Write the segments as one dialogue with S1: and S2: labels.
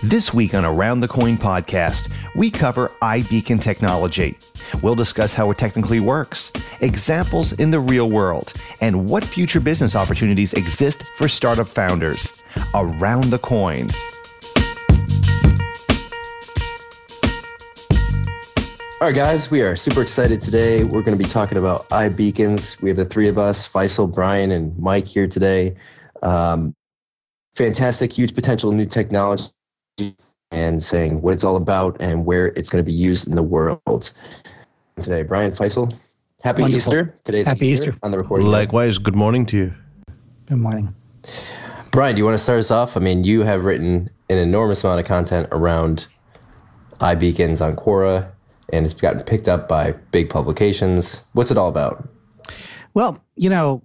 S1: This week on Around the Coin podcast, we cover iBeacon technology. We'll discuss how it technically works, examples in the real world, and what future business opportunities exist for startup founders. Around the Coin.
S2: All right, guys, we are super excited today. We're going to be talking about iBeacons. We have the three of us, Faisal, Brian, and Mike here today. Fantastic, huge potential new technology, and saying what it's all about and where it's going to be used in the world. Today, Brian, Faisal, happy
S3: Wonderful.
S2: Easter. Today's
S3: Happy Easter
S2: on the recording.
S4: Likewise, good morning to you.
S3: Good morning.
S5: Brian, do you want to start us off? I mean, you have written an enormous amount of content around iBeacons on Quora, and it's gotten picked up by big publications. What's it all about?
S3: Well,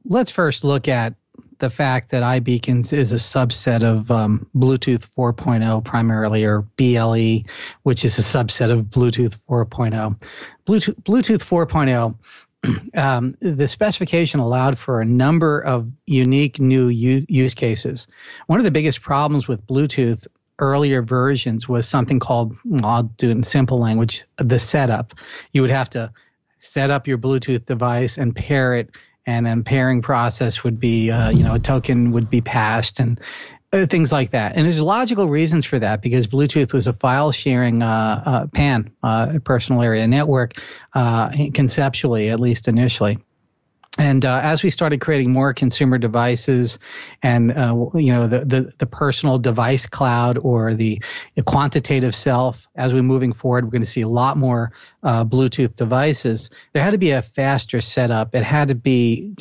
S3: let's first look at the fact that iBeacons is a subset of Bluetooth 4.0 primarily, or BLE, which is a subset of Bluetooth 4.0. Bluetooth 4.0, the specification allowed for a number of unique new use cases. One of the biggest problems with Bluetooth earlier versions was something called, I'll do it in simple language, the setup. You would have to set up your Bluetooth device and pair it, and then pairing process would be, a token would be passed and things like that. And there's logical reasons for that, because Bluetooth was a file sharing PAN, personal area network, conceptually, at least initially. And as we started creating more consumer devices and, the personal device cloud, or the quantitative self, as we're moving forward, we're going to see a lot more Bluetooth devices. There had to be a faster setup. It had to be,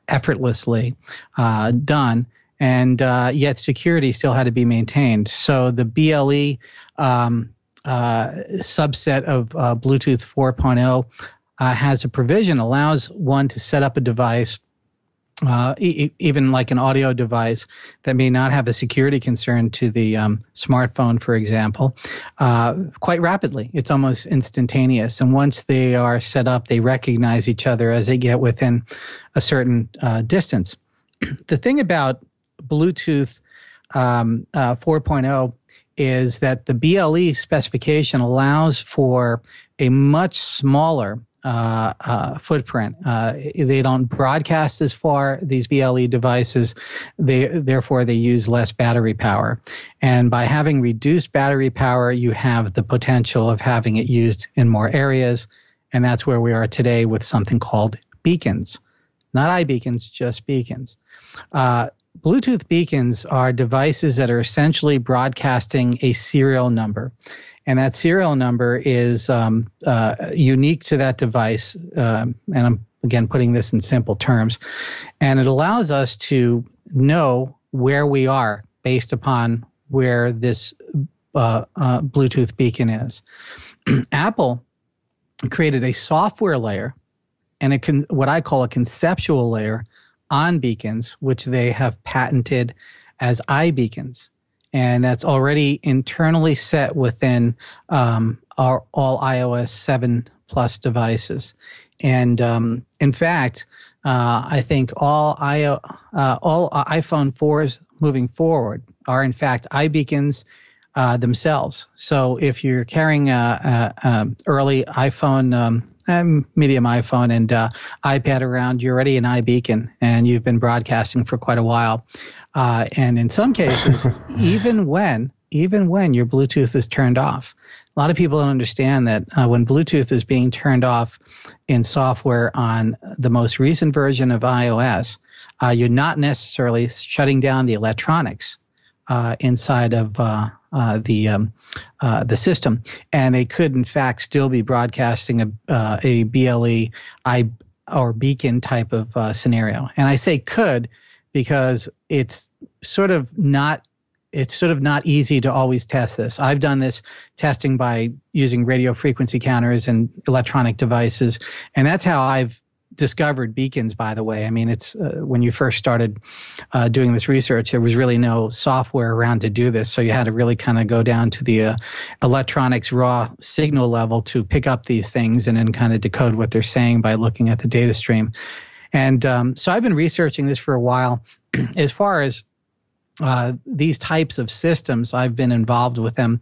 S3: effortlessly done. And yet security still had to be maintained. So the BLE subset of Bluetooth 4.0 has a provision, allows one to set up a device, even like an audio device that may not have a security concern to the smartphone, for example, quite rapidly. It's almost instantaneous. And once they are set up, they recognize each other as they get within a certain distance. The thing about Bluetooth 4.0 is that the BLE specification allows for a much smaller footprint. They don't broadcast as far, these BLE devices. Therefore, they use less battery power. And by having reduced battery power, you have the potential of having it used in more areas. And that's where we are today with something called beacons. Not iBeacons, just beacons. Bluetooth beacons are devices that are essentially broadcasting a serial number. And that serial number is unique to that device. And I'm, again, putting this in simple terms. And it allows us to know where we are based upon where this Bluetooth beacon is. Apple created a software layer and what I call a conceptual layer on beacons, which they have patented as iBeacons. And that's already internally set within all iOS 7 plus devices. And in fact, I think all iPhone 4s moving forward are in fact iBeacons themselves. So if you're carrying early iPhone, medium iPhone and iPad around, you're already an iBeacon, and you've been broadcasting for quite a while. And in some cases, even when your Bluetooth is turned off. A lot of people don't understand that when Bluetooth is being turned off in software on the most recent version of iOS, you're not necessarily shutting down the electronics inside of the system, and they could in fact still be broadcasting a BLE or beacon type of scenario. And I say could because it's sort of not easy to always test this. I've done this testing by using radio frequency counters and electronic devices, and that's how I've discovered beacons, by the way. I mean, it's when you first started doing this research, there was really no software around to do this. So you had to really kind of go down to the electronics raw signal level to pick up these things and then kind of decode what they're saying by looking at the data stream. And so I've been researching this for a while. As far as these types of systems, I've been involved with them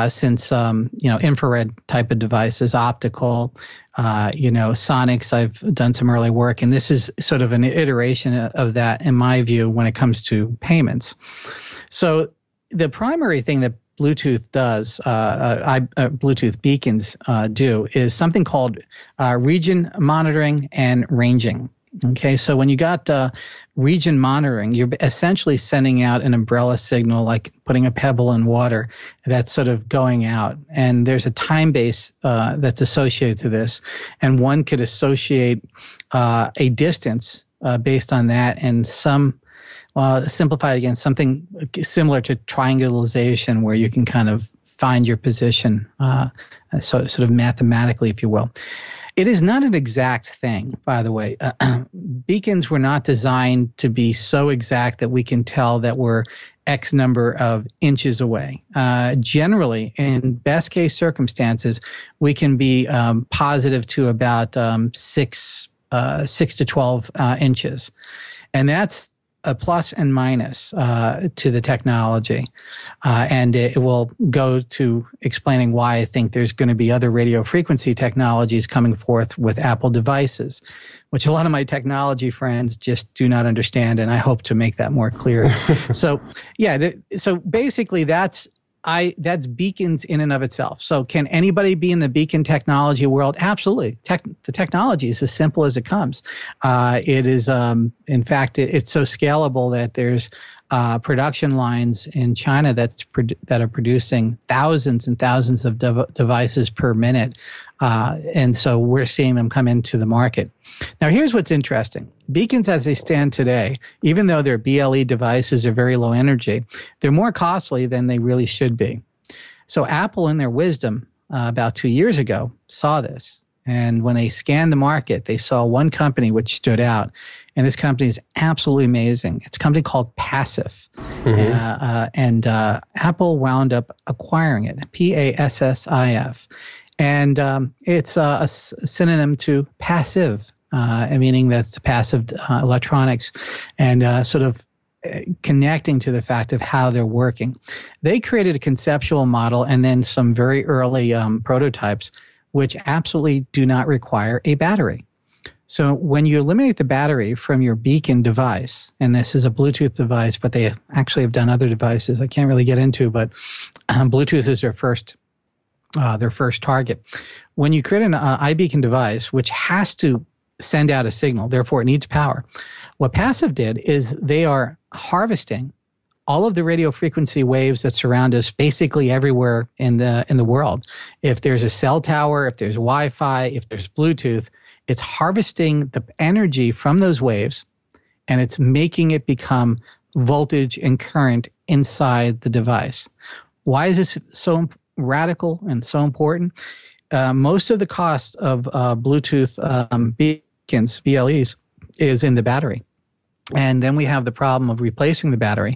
S3: since infrared type of devices, optical, sonics. I've done some early work, and this is sort of an iteration of that, in my view, when it comes to payments. So the primary thing that Bluetooth does, Bluetooth beacons do, is something called region monitoring and ranging. Okay, so when you got region monitoring, you're essentially sending out an umbrella signal, like putting a pebble in water that's sort of going out. And there's a time base that's associated to this. And one could associate a distance based on that, and simplified again, something similar to triangulation, where you can kind of find your position, sort of mathematically, if you will. It is not an exact thing, by the way. Beacons were not designed to be so exact that we can tell that we're X number of inches away. Generally, in best case circumstances, we can be positive to about 6 to 12 inches. And that's a plus and minus to the technology. And it will go to explaining why I think there's going to be other radio frequency technologies coming forth with Apple devices, which a lot of my technology friends just do not understand, and I hope to make that more clear. So basically that's beacons in and of itself. So can anybody be in the beacon technology world? Absolutely. The technology is as simple as it comes. It is, in fact, it's so scalable that there's production lines in China that are producing thousands and thousands of devices per minute. And so we're seeing them come into the market. Now, here's what's interesting. Beacons as they stand today, even though their BLE devices are very low energy, they're more costly than they really should be. So Apple, in their wisdom, about 2 years ago, saw this. And when they scanned the market, they saw one company which stood out. And this company is absolutely amazing. It's a company called Passive. And Apple wound up acquiring it, Passif. And it's a synonym to passive, meaning that's passive electronics, and sort of connecting to the fact of how they're working. They created a conceptual model and then some very early prototypes, which absolutely do not require a battery. So when you eliminate the battery from your beacon device, and this is a Bluetooth device, but they actually have done other devices I can't really get into, but Bluetooth is their first target. When you create an iBeacon device, which has to send out a signal, therefore it needs power, what Passive did is they are harvesting all of the radio frequency waves that surround us basically everywhere in the world. If there's a cell tower, if there's Wi-Fi, if there's Bluetooth, it's harvesting the energy from those waves, and it's making it become voltage and current inside the device. Why is this so radical and so important? Most of the cost of Bluetooth beacons, BLEs, is in the battery. And then we have the problem of replacing the battery.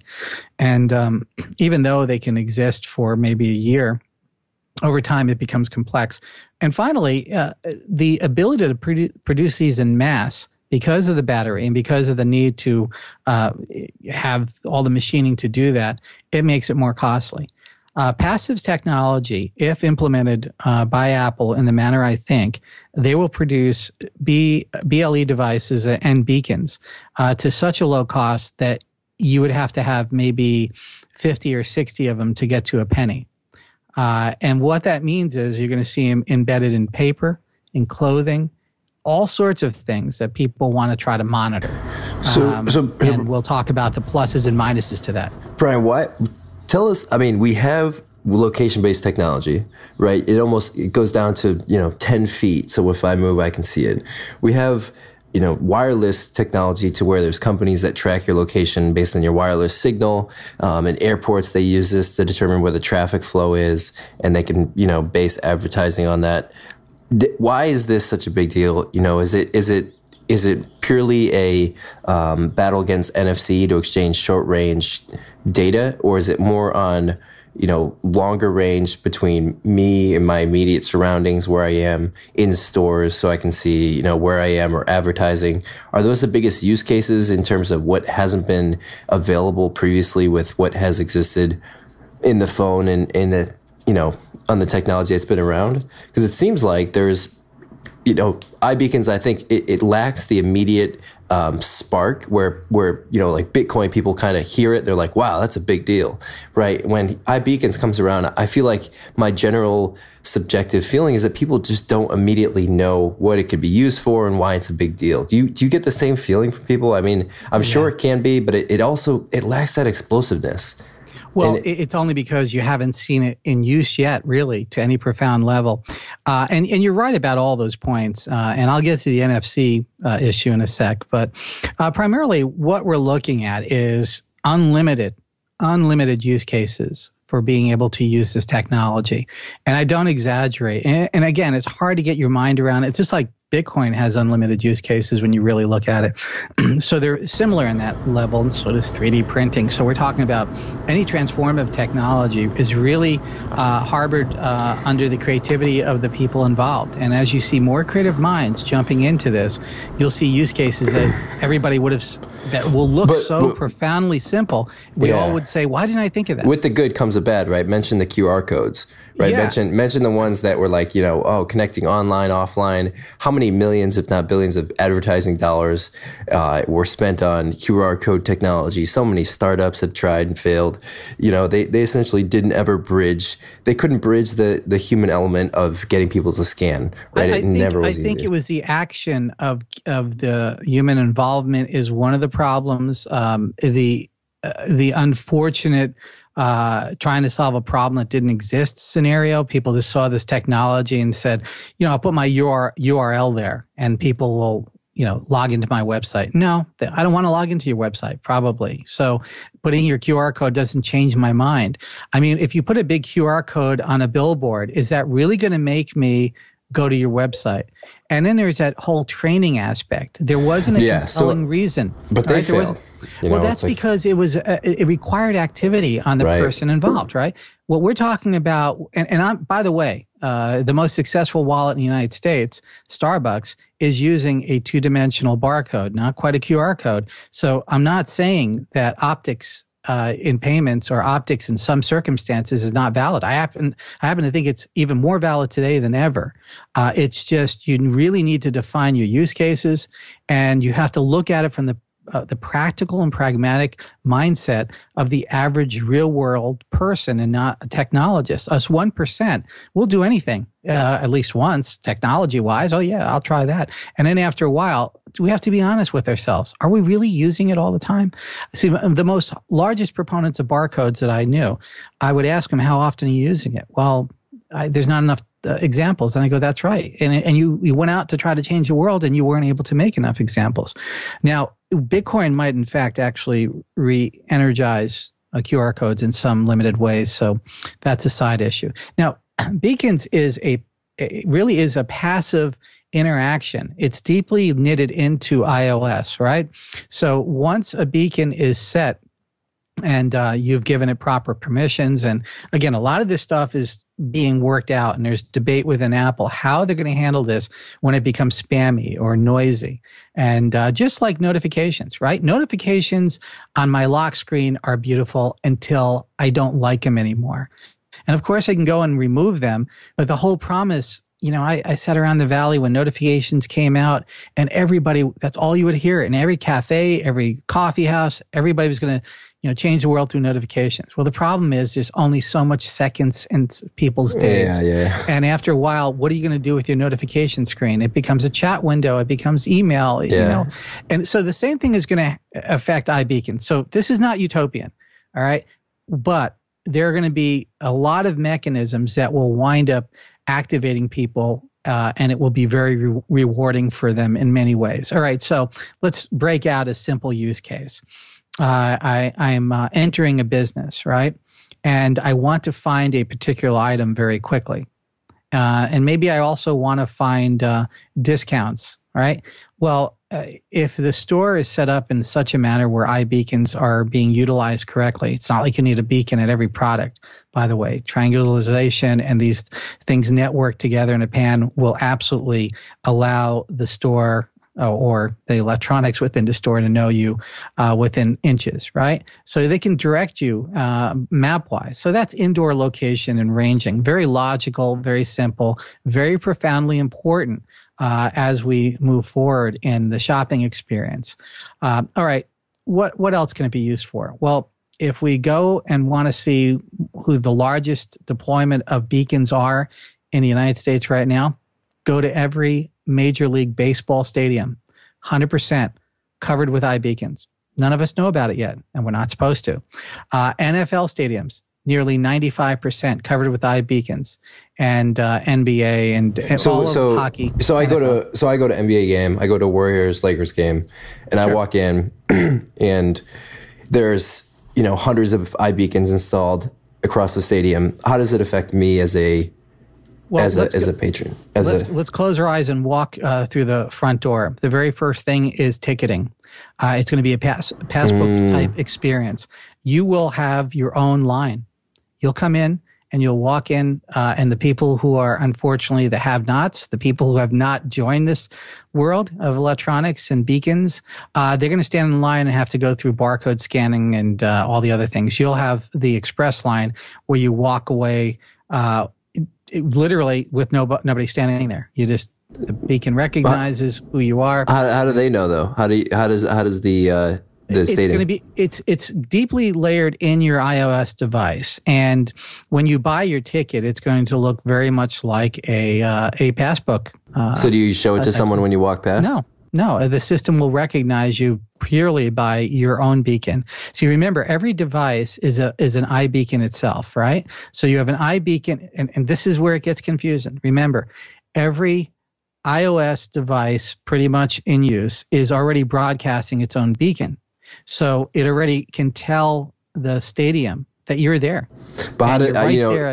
S3: And even though they can exist for maybe a year, over time it becomes complex. And finally, the ability to produce these in mass, because of the battery and because of the need to have all the machining to do that, it makes it more costly. Passive's technology, if implemented by Apple in the manner I think, they will produce BLE devices and beacons to such a low cost that you would have to have maybe 50 or 60 of them to get to a penny. And what that means is you're going to see them embedded in paper, in clothing, all sorts of things that people want to try to monitor. And we'll talk about the pluses and minuses to that.
S5: Brian, tell us, I mean, we have location-based technology, right? It goes down to, 10 feet. So if I move, I can see it. We have, wireless technology to where there's companies that track your location based on your wireless signal. In airports, they use this to determine where the traffic flow is, and they can, base advertising on that. Why is this such a big deal? Is it purely a battle against NFC to exchange short-range data, or is it more on longer range between me and my immediate surroundings, where I am in stores, so I can see, where I am, or advertising. Are those the biggest use cases in terms of what hasn't been available previously with what has existed in the phone and in the, on the technology that's been around? Because it seems like there's, iBeacons, I think it lacks the immediate spark where like Bitcoin, people kind of hear it, they're like, wow, that's a big deal, right? When iBeacons comes around, I feel like my general subjective feeling is that people just don't immediately know what it could be used for and why it's a big deal. Do you get the same feeling from people? I mean, I'm sure it can be, but it lacks that explosiveness.
S3: Well, it's only because you haven't seen it in use yet, really, to any profound level. And you're right about all those points. And I'll get to the NFC issue in a sec. But primarily what we're looking at is unlimited use cases for being able to use this technology. And I don't exaggerate. And again, it's hard to get your mind around. It's just like Bitcoin has unlimited use cases when you really look at it. So they're similar in that level, and so does 3D printing. So we're talking about any transformative technology is really harbored under the creativity of the people involved. And as you see more creative minds jumping into this, you'll see use cases that everybody would have, that will look but profoundly simple. We all would say, why didn't I think of that?
S5: With the good comes the bad, right? Mention the QR codes, right? Yeah. Mention the ones that were like, connecting online, offline. How many millions, if not billions, of advertising dollars were spent on QR code technology? So many startups have tried and failed. They essentially didn't ever bridge. They couldn't bridge the human element of getting people to scan, right?
S3: I think it was the action of the human involvement is one of the problems. The unfortunate trying to solve a problem that didn't exist scenario. People just saw this technology and said, I'll put my URL there and people will, log into my website. No, I don't want to log into your website, probably. So putting your QR code doesn't change my mind. I mean, if you put a big QR code on a billboard, is that really going to make me go to your website? And then there's that whole training aspect. There wasn't a compelling reason.
S5: But they failed.
S3: That's because it required activity on the person involved, right? What we're talking about, and I'm, by the way, the most successful wallet in the United States, Starbucks, is using a two-dimensional barcode, not quite a QR code. So I'm not saying that optics in payments or optics in some circumstances is not valid. I happen to think it's even more valid today than ever. It's just you really need to define your use cases, and you have to look at it from the practical and pragmatic mindset of the average real-world person and not a technologist. Us 1% will do anything at least once, technology-wise. Oh, yeah, I'll try that. And then after a while, we have to be honest with ourselves. Are we really using it all the time? See, the largest proponents of barcodes that I knew, I would ask them, how often are you using it? Well, there's not enough examples. And I go, that's right. And you went out to try to change the world and you weren't able to make enough examples. Now, Bitcoin might, in fact, actually re-energize QR codes in some limited ways. So that's a side issue. Now, Beacons really is a passive interaction. It's deeply knitted into iOS, right? So once a beacon is set and you've given it proper permissions, and again, a lot of this stuff is being worked out, and there's debate within Apple how they're going to handle this when it becomes spammy or noisy. And just like notifications, right? Notifications on my lock screen are beautiful until I don't like them anymore. And of course, I can go and remove them, but the whole promise, I sat around the valley when notifications came out, and everybody, that's all you would hear in every cafe, every coffee house, everybody was going to, change the world through notifications. Well, the problem is there's only so much seconds in people's days.
S5: Yeah.
S3: And after a while, what are you going to do with your notification screen? It becomes a chat window. It becomes email, And so the same thing is going to affect iBeacon. So this is not utopian, all right? But there are going to be a lot of mechanisms that will wind up activating people, and it will be very rewarding for them in many ways. All right, so let's break out a simple use case. I'm entering a business, right? And I want to find a particular item very quickly. And maybe I also want to find discounts right? Well, if the store is set up in such a manner where iBeacons are being utilized correctly, it's not like you need a beacon at every product, by the way. Triangularization and these things network together in a pan will absolutely allow the store or the electronics within the store to know you within inches, right? So they can direct you map-wise. So that's indoor location and ranging. Very logical, very simple, very profoundly important as we move forward in the shopping experience. All right, what else can it be used for? Well, if we go and want to see who the largest deployment of beacons are in the United States right now, go to every Major League Baseball stadium, 100% covered with iBeacons. None of us know about it yet, and we're not supposed to. NFL stadiums, nearly 95% covered with iBeacons, and NBA and all of hockey.
S5: So I go to NBA game, I go to Warriors Lakers game, and I walk in, and there's hundreds of iBeacons installed across the stadium. How does it affect me as a patron?
S3: Let's close our eyes and walk through the front door. The very first thing is ticketing. It's going to be a passbook type experience. You will have your own line. You'll come in and you'll walk in, and the people who are unfortunately the have-nots, the people who have not joined this world of electronics and beacons, they're going to stand in line and have to go through barcode scanning and all the other things. You'll have the express line where you walk away literally with nobody standing there. The beacon recognizes who you are.
S5: How do they know though? How does the stadium?
S3: It's deeply layered in your iOS device, and when you buy your ticket, it's going to look very much like a passbook.
S5: So do you show it to someone when you walk past?
S3: No. The system will recognize you purely by your own beacon. So you remember, every device is an iBeacon itself, right? So you have an iBeacon, and this is where it gets confusing. Remember, every iOS device pretty much in use is already broadcasting its own beacon. So it already can tell the stadium that you're there.
S5: But how did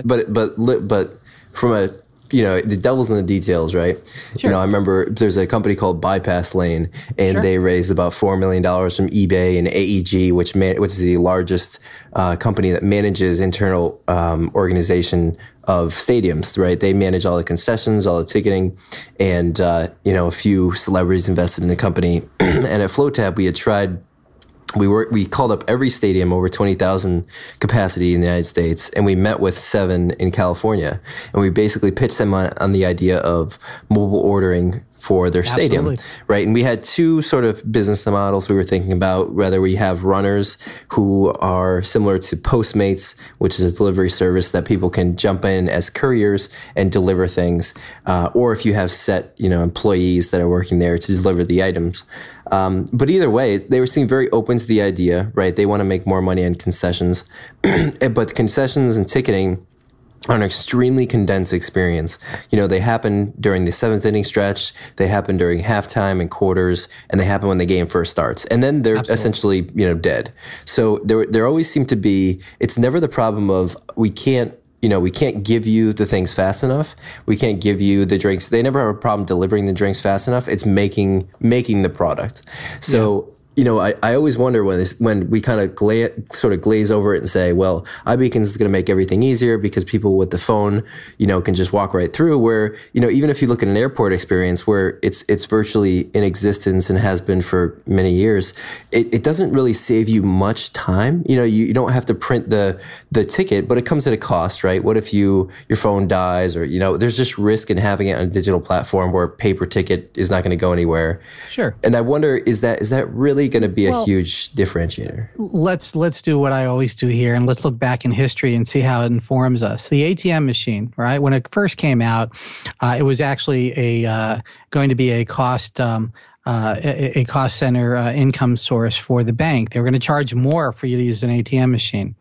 S5: but from a the devil's in the details, right?
S3: Sure.
S5: I remember there's a company called Bypass Lane, and they raised about $4 million from eBay and AEG, which is the largest company that manages internal organization of stadiums, right? They manage all the concessions, all the ticketing, and a few celebrities invested in the company. And at FlowTab, we had tried. We called up every stadium over 20,000 capacity in the United States, and we met with 7 in California, and we basically pitched them on the idea of mobile ordering for their stadium, right? And we had 2 sort of business models we were thinking about, whether we have runners who are similar to Postmates, which is a delivery service that people can jump in as couriers and deliver things, or if you have set, employees that are working there to deliver the items. But either way, they seem very open to the idea, right? They want to make more money on concessions, but concessions and ticketing are an extremely condensed experience. They happen during the 7th inning stretch, they happen during halftime and quarters, and they happen when the game first starts. And then they're essentially, dead. So there always seem to be, it's never the problem of we can't give you the things fast enough. We can't give you the drinks. They never have a problem delivering the drinks fast enough. It's making the product. So, I always wonder when we kind of glaze over it and say, well, iBeacons is going to make everything easier because people with the phone, can just walk right through, where, even if you look at an airport experience where it's virtually in existence and has been for many years, it doesn't really save you much time. You don't have to print the ticket, but it comes at a cost, right? What if your phone dies, or, there's just risk in having it on a digital platform where a paper ticket is not going to go anywhere.
S3: Sure.
S5: And I wonder, is that really going to be a huge differentiator?
S3: Let's do what I always do here, and let's look back in history and see how it informs us. The ATM machine, right? When it first came out, it was actually going to be a cost center income source for the bank. They were going to charge more for you to use an ATM machine.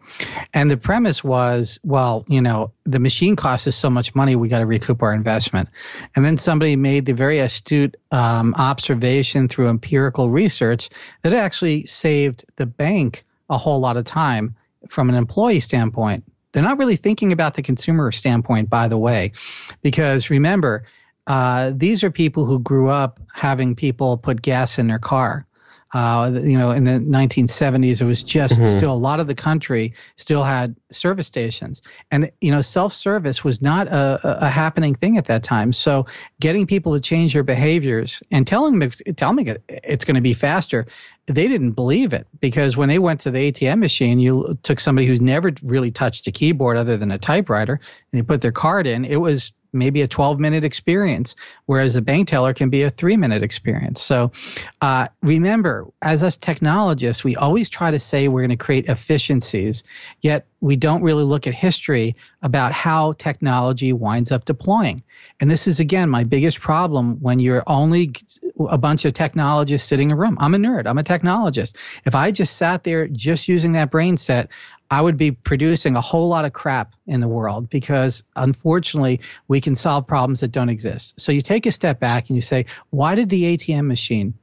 S3: And the premise was, well, the machine costs us so much money, we got to recoup our investment. And then somebody made the very astute observation through empirical research that it actually saved the bank a whole lot of time from an employee standpoint. They're not really thinking about the consumer standpoint, by the way, because remember, these are people who grew up having people put gas in their car. In the 1970s, it was just still a lot of the country still had service stations. And, self-service was not a happening thing at that time. So getting people to change their behaviors and telling them it's going to be faster, they didn't believe it, because when they went to the ATM machine, you took somebody who's never really touched a keyboard other than a typewriter, and they put their card in. It was maybe a 12-minute experience, whereas a bank teller can be a 3-minute experience. So remember, as us technologists, we always try to say we're going to create efficiencies, yet we don't really look at history about how technology winds up deploying. And this is, again, my biggest problem when you're only a bunch of technologists sitting in a room. I'm a nerd. I'm a technologist. If I just sat there just using that brain set, I would be producing a whole lot of crap in the world, because unfortunately we can solve problems that don't exist. So you take a step back and you say, why did the ATM machine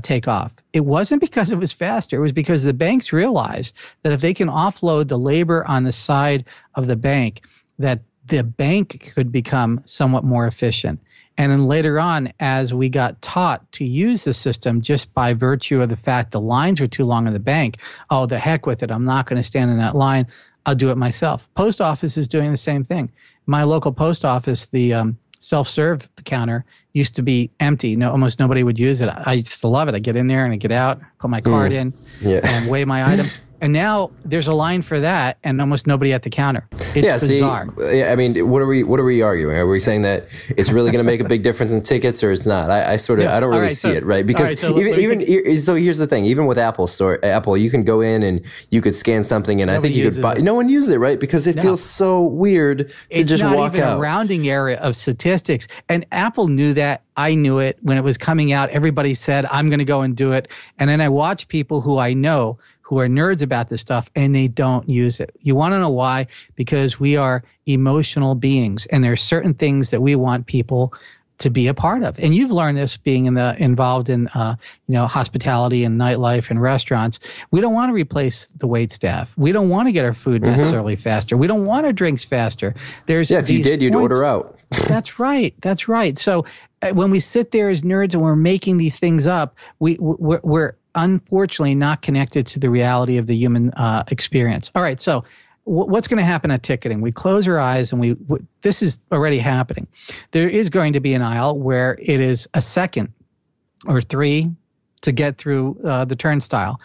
S3: take off? It wasn't because it was faster. It was because the banks realized that if they can offload the labor on the side of the bank, that the bank could become somewhat more efficient. And then later on, as we got taught to use the system just by virtue of the fact the lines were too long in the bank, oh, the heck with it, I'm not going to stand in that line, I'll do it myself. Post office is doing the same thing. My local post office, the self-serve counter used to be empty. Almost nobody would use it. I just love it. I get in there and I get out, put my card in, and weigh my item. And now there's a line for that, and almost nobody at the counter. It's bizarre.
S5: I mean, what are we arguing? Are we saying that it's really going to make a big difference in tickets, or it's not? I don't really see it, right? Because so here's the thing. Even with Apple, you can go in and you could scan something, and I think you could buy. No one uses it, right? Because it feels so weird to just walk out. It's not even a rounding area of statistics, and Apple knew that. I knew it when it was coming out. Everybody said, I'm going to go and do it. And then I watch people who I know who are nerds about this stuff, and they don't use it. You want to know why? Because we are emotional beings, and there are certain things that we want people to be a part of. And you've learned this being involved in hospitality and nightlife and restaurants. We don't want to replace the wait staff. We don't want to get our food necessarily faster. We don't want our drinks faster. If you did, you'd order out.
S3: That's right. That's right. So when we sit there as nerds and we're making these things up, we're unfortunately not connected to the reality of the human experience. All right, so what's going to happen at ticketing? We close our eyes, and this is already happening. There is going to be an aisle where it is a second or 3 to get through the turnstile.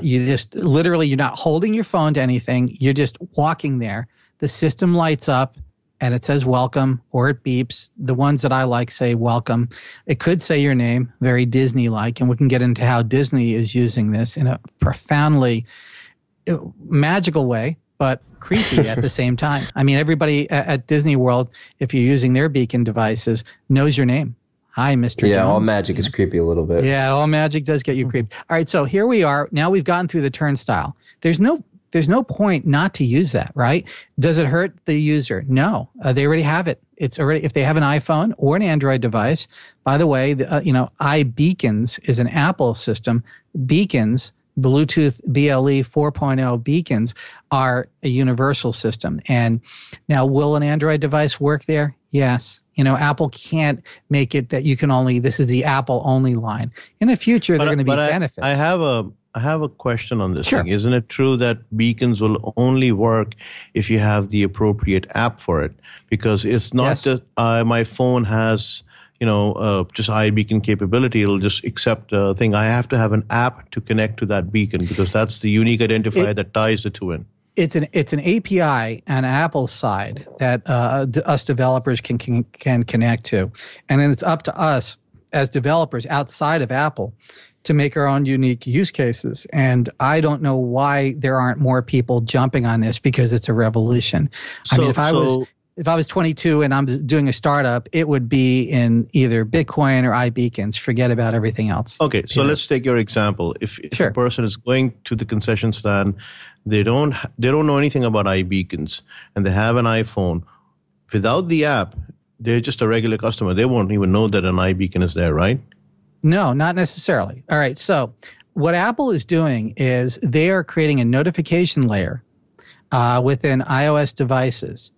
S3: You just literally, you're not holding your phone to anything. You're just walking there. The system lights up, and it says welcome, or it beeps. The ones that I like say welcome. It could say your name, very Disney-like, and we can get into how Disney is using this in a profoundly magical way, but creepy at the same time. I mean, everybody at Disney World, if you're using their beacon devices, knows your name. Hi, Mr. Jones.
S5: Yeah, all magic is creepy a little bit.
S3: Yeah, all magic does get you creepy. All right, so here we are. Now we've gotten through the turnstile. There's no point not to use that, right? Does it hurt the user? No, they already have it. It's already, if they have an iPhone or an Android device. By the way, iBeacons is an Apple system. Beacons, Bluetooth BLE 4.0 beacons, are a universal system. And now, will an Android device work there? Yes. Apple can't make it that you can only, this is the Apple only line. In the future, there are going to be benefits.
S4: I have a question on this
S3: thing.
S4: Isn't it true that beacons will only work if you have the appropriate app for it? Because it's not that my phone has, just iBeacon capability. It'll just accept a thing. I have to have an app to connect to that beacon, because that's the unique identifier that ties the two in.
S3: It's an API on Apple's side that us developers can connect to. And then it's up to us as developers outside of Apple to make our own unique use cases. And I don't know why there aren't more people jumping on this, because it's a revolution. If I was 22 and I'm doing a startup, it would be in either Bitcoin or iBeacons. Forget about everything else.
S4: Okay, so let's take your example. If a person is going to the concession stand, they don't know anything about iBeacons, and they have an iPhone. Without the app, they're just a regular customer. They won't even know that an iBeacon is there, right?
S3: No, not necessarily. All right. So what Apple is doing is they are creating a notification layer within iOS devices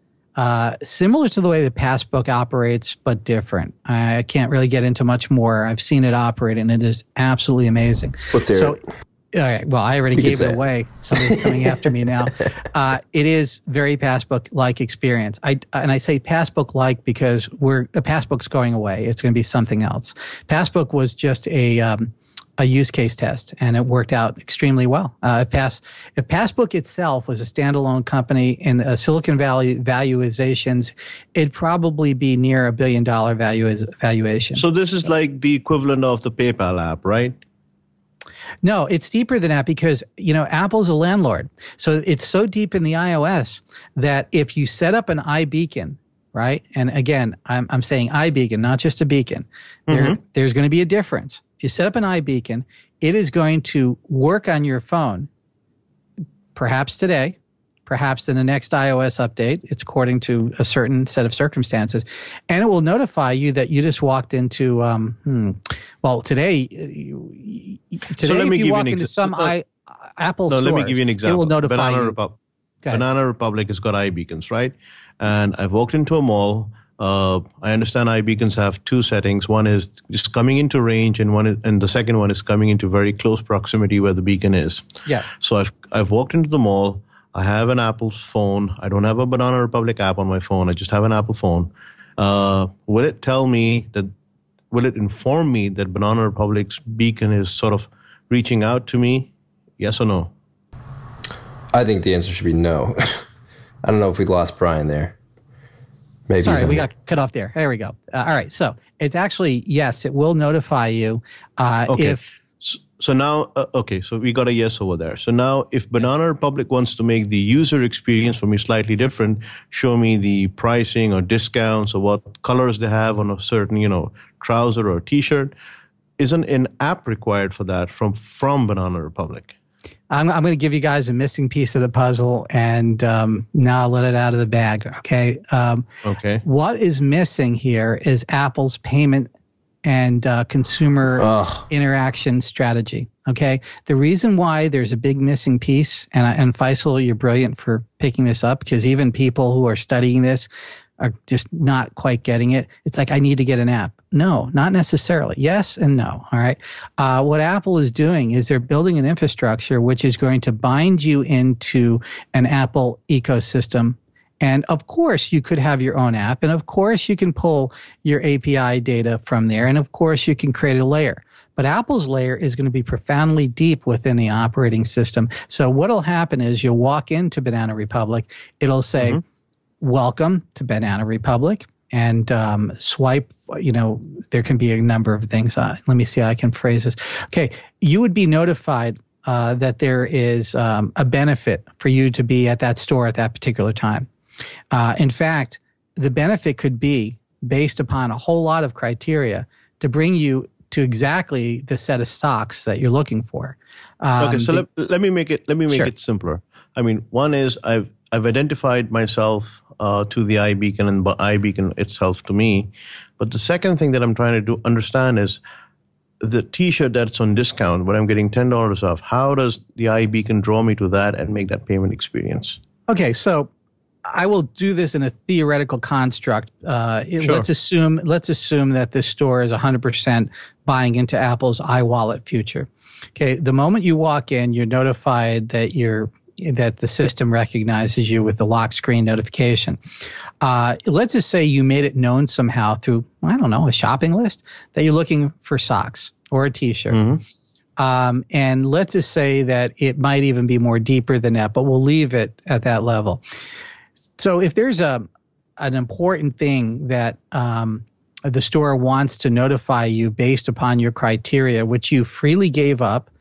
S3: similar to the way the Passbook operates, but different. I can't really get into much more. I've seen it operate, and it is absolutely amazing.
S5: Let's hear it.
S3: All right. Well, I already gave it away. Somebody's coming after me now. It is very Passbook-like experience. I say Passbook-like because the Passbook's going away. It's going to be something else. Passbook was just a use case test, and it worked out extremely well. If Passbook itself was a standalone company in Silicon Valley valuations, it'd probably be near $1 billion valuation.
S4: So this is like the equivalent of the PayPal app, right?
S3: No, it's deeper than that because, Apple's a landlord. So it's so deep in the iOS that if you set up an iBeacon, right? And again, I'm saying iBeacon, not just a beacon. There's going to be a difference. If you set up an iBeacon, it is going to work on your phone, perhaps today, perhaps in the next iOS update. It's according to a certain set of circumstances. And it will notify you that you just walked into, today,
S4: so let me
S3: if you
S4: give
S3: walk
S4: you
S3: into some Apple
S4: no,
S3: stores,
S4: let me give you an example.
S3: it will notify you.
S4: Banana Republic has got iBeacons, right? And I've walked into a mall. I understand iBeacons have two settings. One is just coming into range, and the second one is coming into very close proximity where the beacon is.
S3: Yeah.
S4: So I've walked into the mall. I have an Apple phone. I don't have a Banana Republic app on my phone. I just have an Apple phone. Will it inform me that Banana Republic's beacon is sort of reaching out to me? Yes or no?
S5: I think the answer should be no. I don't know if we lost Brian there. Maybe.
S3: Sorry, we got cut off there. There we go. All right. So it's actually, yes, it will notify you if...
S4: So now, so we got a yes over there. So now if Banana Republic wants to make the user experience for me slightly different, show me the pricing or discounts or what colors they have on a certain, trouser or t-shirt, isn't an app required for that from Banana Republic?
S3: I'm going to give you guys a missing piece of the puzzle, and now I'll let it out of the bag, okay?
S4: Okay.
S3: What is missing here is Apple's payment and consumer interaction strategy. Okay, the reason why there's a big missing piece, and Faisal, you're brilliant for picking this up because even people who are studying this are just not quite getting it. It's like, I need to get an app. No, not necessarily. Yes and no. All right. What Apple is doing is they're building an infrastructure which is going to bind you into an Apple ecosystem. And of course, you could have your own app. And of course, you can pull your API data from there. And of course, you can create a layer. But Apple's layer is going to be profoundly deep within the operating system. So what will happen is you'll walk into Banana Republic. It'll say, welcome to Banana Republic. And swipe, there can be a number of things. Let me see how I can phrase this. Okay, you would be notified that there is a benefit for you to be at that store at that particular time. In fact, the benefit could be based upon a whole lot of criteria to bring you to exactly the set of stocks that you're looking for.
S4: Okay, so let me make it simpler. I mean, one is I've identified myself to the iBeacon and iBeacon itself to me, but the second thing that I'm trying to understand is the T-shirt that's on discount, when I'm getting $10 off. How does the iBeacon draw me to that and make that payment experience?
S3: Okay, so I will do this in a theoretical construct.
S4: Sure.
S3: Let's assume that this store is 100% buying into Apple's iWallet future. Okay, the moment you walk in, you're notified that the system recognizes you with the lock screen notification. Let's just say you made it known somehow through, a shopping list that you're looking for socks or a T-shirt. And let's just say that it might even be more deeper than that, but we'll leave it at that level. So if there's an important thing that the store wants to notify you based upon your criteria, which you freely gave up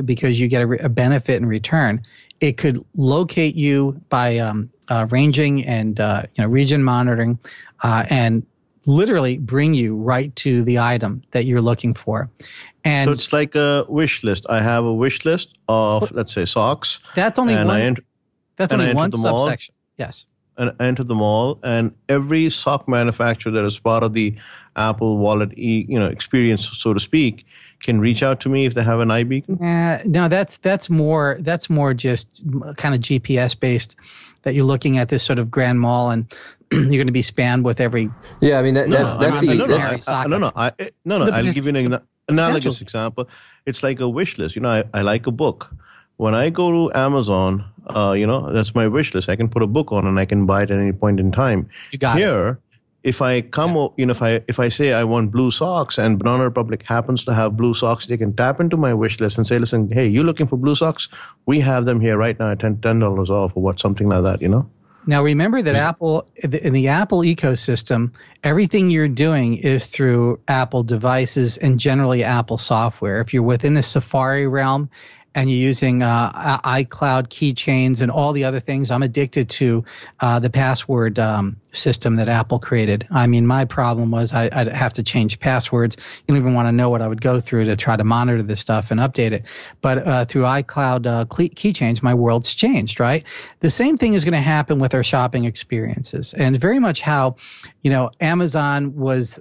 S3: because you get a benefit in return, it could locate you by ranging and region monitoring and literally bring you right to the item that you're looking for. And
S4: so it's like a wish list. I have a wish list of, let's say, socks.
S3: That's only one. That's only one subsection. Yes.
S4: And I enter the mall, and every sock manufacturer that is part of the Apple Wallet experience, so to speak, can reach out to me if they have an iBeacon?
S3: No, that's more just kind of GPS based. That you're looking at this sort of grand mall and you're going to be spammed with every.
S5: Yeah, I mean that's I'll
S4: give you an analogous example. It's like a wish list. I like a book. When I go to Amazon, that's my wish list. I can put a book on and I can buy it at any point in time.
S3: You got
S4: Here, if I come, if I say I want blue socks and Banana Republic happens to have blue socks, they can tap into my wish list and say, listen, hey, you looking for blue socks? We have them here right now at $10 off or something like that,
S3: Now, remember that Apple, in the Apple ecosystem, everything you're doing is through Apple devices and generally Apple software. If you're within the Safari realm, and you're using iCloud keychains and all the other things. I'm addicted to the password system that Apple created. I mean, my problem was I'd have to change passwords. You don't even want to know what I would go through to try to monitor this stuff and update it. But through iCloud keychains, my world's changed, right? The same thing is going to happen with our shopping experiences. And very much how, Amazon was,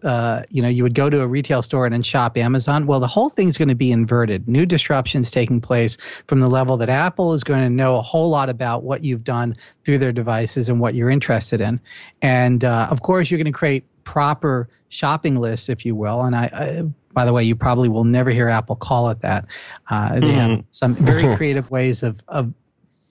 S3: you would go to a retail store and then shop Amazon. Well, the whole thing's going to be inverted. New disruptions taking place from the level that Apple is going to know a whole lot about what you've done through their devices and what you're interested in. And of course, you're going to create proper shopping lists, if you will. And I by the way, you probably will never hear Apple call it that. They have some very creative ways of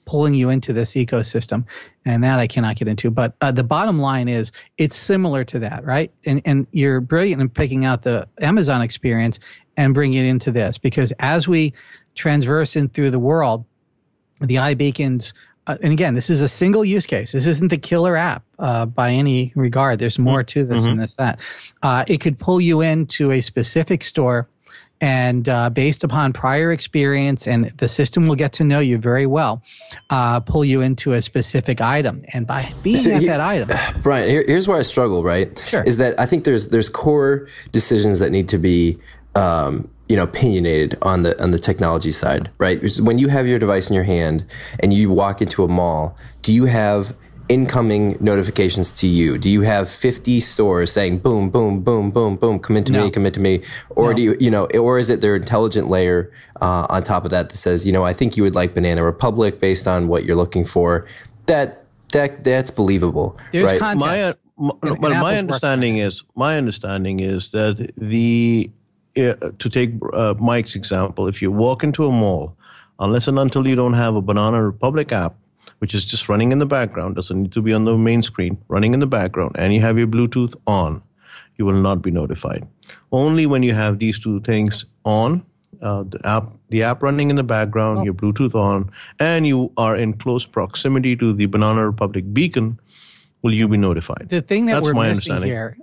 S3: pulling you into this ecosystem, and that I cannot get into. But the bottom line is it's similar to that, right? And you're brilliant in picking out the Amazon experience and bringing it into this, because as we transverse in through the world, the iBeacons, and again, this is a single use case. This isn't the killer app by any regard. There's more to this than that. It could pull you into a specific store, and based upon prior experience, and the system will get to know you very well, pull you into a specific item. And by being at that item,
S5: Brian, here's where I struggle. Right,
S3: sure.
S5: Is that I think there's core decisions that need to be opinionated on the technology side, right? When you have your device in your hand and you walk into a mall, do you have incoming notifications to you? Do you have 50 stores saying boom, boom, boom, boom, boom, come into me, or do or is it their intelligent layer on top of that says, I think you would like Banana Republic based on what you're looking for? That's believable,
S3: there's
S5: right?
S3: context.
S4: My understanding is that to take Mike's example, if you walk into a mall, unless and until you don't have a Banana Republic app, which is just running in the background, doesn't need to be on the main screen, running in the background, and you have your Bluetooth on, you will not be notified. Only when you have these two things on, the app running in the background, your Bluetooth on, and you are in close proximity to the Banana Republic beacon, will you be notified?
S3: The thing that we're missing here,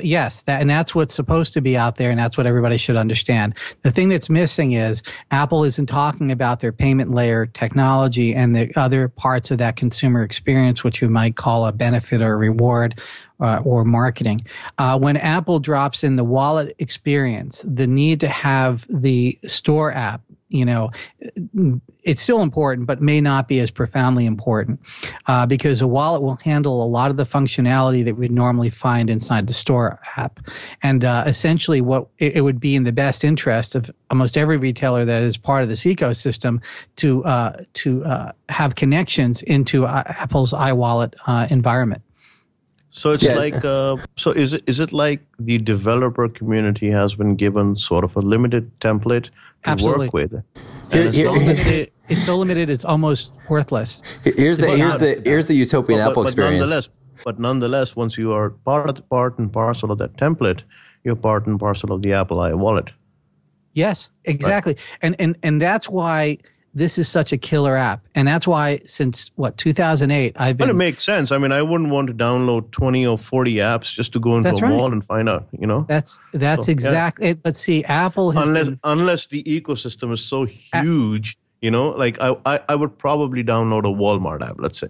S3: yes, and that's what's supposed to be out there, and that's what everybody should understand. The thing that's missing is Apple isn't talking about their payment layer technology and the other parts of that consumer experience, which you might call a benefit or a reward or marketing. When Apple drops in the wallet experience, the need to have the store app, it's still important, but may not be as profoundly important because a wallet will handle a lot of the functionality that we'd normally find inside the store app. And essentially what it would be in the best interest of almost every retailer that is part of this ecosystem to have connections into Apple's iWallet environment.
S4: So it's so is it like the developer community has been given sort of a limited template to work with?
S3: It's so limited, it's almost worthless.
S5: Here's the utopian Apple experience.
S4: But nonetheless, once you are part and parcel of that template, you're part and parcel of the Apple iWallet.
S3: Yes, exactly. Right. And that's why this is such a killer app. And that's why since, 2008, I've been...
S4: But it makes sense. I mean, I wouldn't want to download 20 or 40 apps just to go into a mall and find out,
S3: That's exactly it. But see, Apple has
S4: Unless the ecosystem is so huge, like I would probably download a Walmart app, let's say,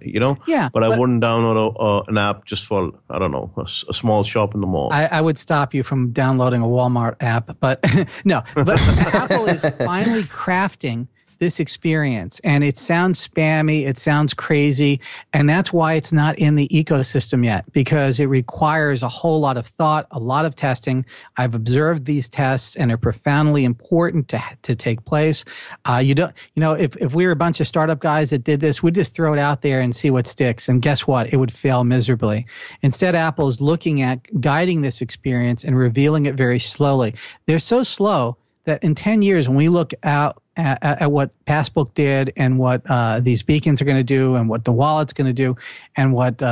S3: Yeah.
S4: But I wouldn't download an app just for, I don't know, a small shop in the mall.
S3: I would stop you from downloading a Walmart app, but no. But Apple is finally crafting this experience, and it sounds spammy, it sounds crazy, and that's why it's not in the ecosystem yet, because it requires a whole lot of thought, a lot of testing. I've observed these tests, and they're profoundly important to take place. If we were a bunch of startup guys that did this, we'd just throw it out there and see what sticks, and guess what? It would fail miserably. Instead, Apple is looking at guiding this experience and revealing it very slowly. They're so slow that in 10 years, when we look out at what Passbook did and what these beacons are going to do and what the wallet's going to do and what,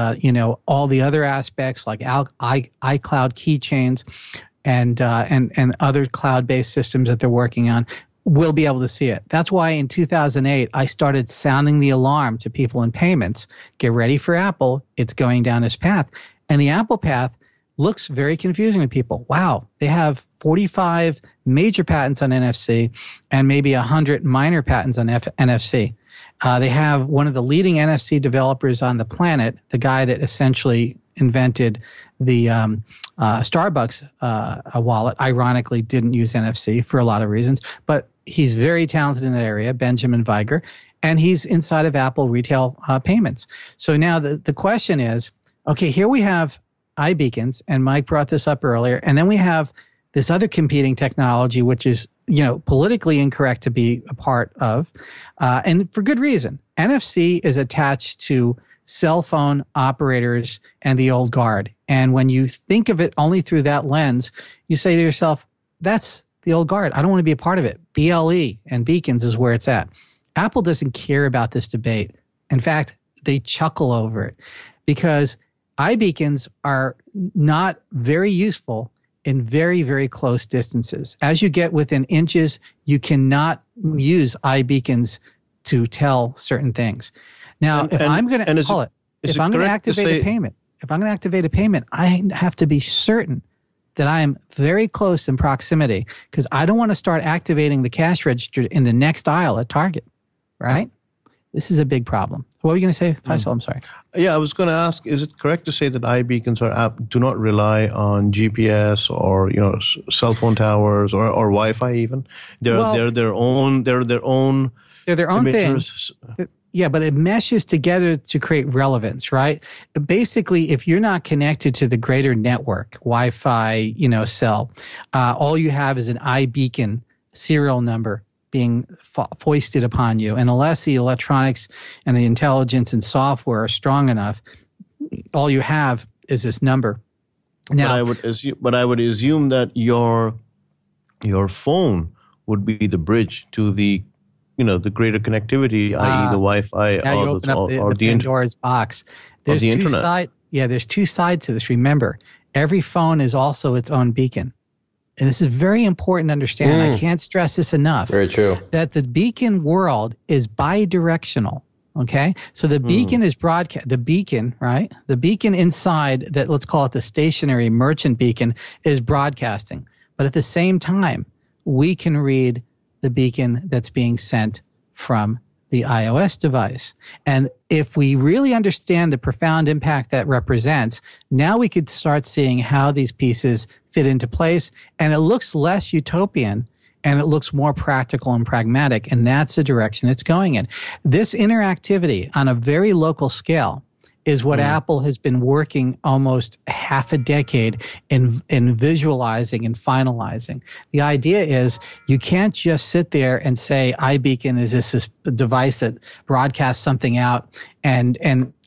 S3: all the other aspects like iCloud keychains and other cloud-based systems that they're working on, we'll be able to see it. That's why in 2008, I started sounding the alarm to people in payments. Get ready for Apple. It's going down this path. And the Apple path looks very confusing to people. Wow, they have 45 major patents on NFC and maybe 100 minor patents on NFC. They have one of the leading NFC developers on the planet, the guy that essentially invented the Starbucks wallet, ironically didn't use NFC for a lot of reasons, but he's very talented in that area, Benjamin Viger, and he's inside of Apple retail payments. So now the question is, okay, here we have iBeacons, and Mike brought this up earlier, and then we have this other competing technology, which is, politically incorrect to be a part of, and for good reason. NFC is attached to cell phone operators and the old guard. And when you think of it only through that lens, you say to yourself, that's the old guard. I don't want to be a part of it. BLE and beacons is where it's at. Apple doesn't care about this debate. In fact, they chuckle over it because iBeacons are not very useful in very, very close distances. As you get within inches, you cannot use iBeacons to tell certain things. Now, if I'm going to activate a payment, I have to be certain that I am very close in proximity because I don't want to start activating the cash register in the next aisle at Target, right? This is a big problem. What were you going to say, Faisal? I'm sorry.
S4: Yeah, I was going to ask, is it correct to say that iBeacons do not rely on GPS or cell phone towers or Wi-Fi even? They're their own
S3: thing. Yeah, but it meshes together to create relevance, right? Basically, if you're not connected to the greater network, Wi-Fi, cell, all you have is an iBeacon serial number being foisted upon you. And unless the electronics and the intelligence and software are strong enough, all you have is this number. Now,
S4: but I would assume that your phone would be the bridge to the the greater connectivity, i.e. the Wi-Fi
S3: or the Pandora's box. There's the internet. There's two sides to this. Remember, every phone is also its own beacon. And this is very important to understand. I can't stress this enough.
S5: Very true.
S3: That the beacon world is bidirectional. Okay? So the beacon is broadcast. The beacon, right? The beacon inside that, let's call it the stationary merchant beacon, is broadcasting. But at the same time, we can read the beacon that's being sent from the iOS device. And if we really understand the profound impact that represents, now we could start seeing how these pieces fit into place. And it looks less utopian and it looks more practical and pragmatic. And that's the direction it's going in. This interactivity on a very local scale is what Apple has been working almost half a decade in visualizing and finalizing. The idea is you can't just sit there and say iBeacon is this device that broadcasts something out and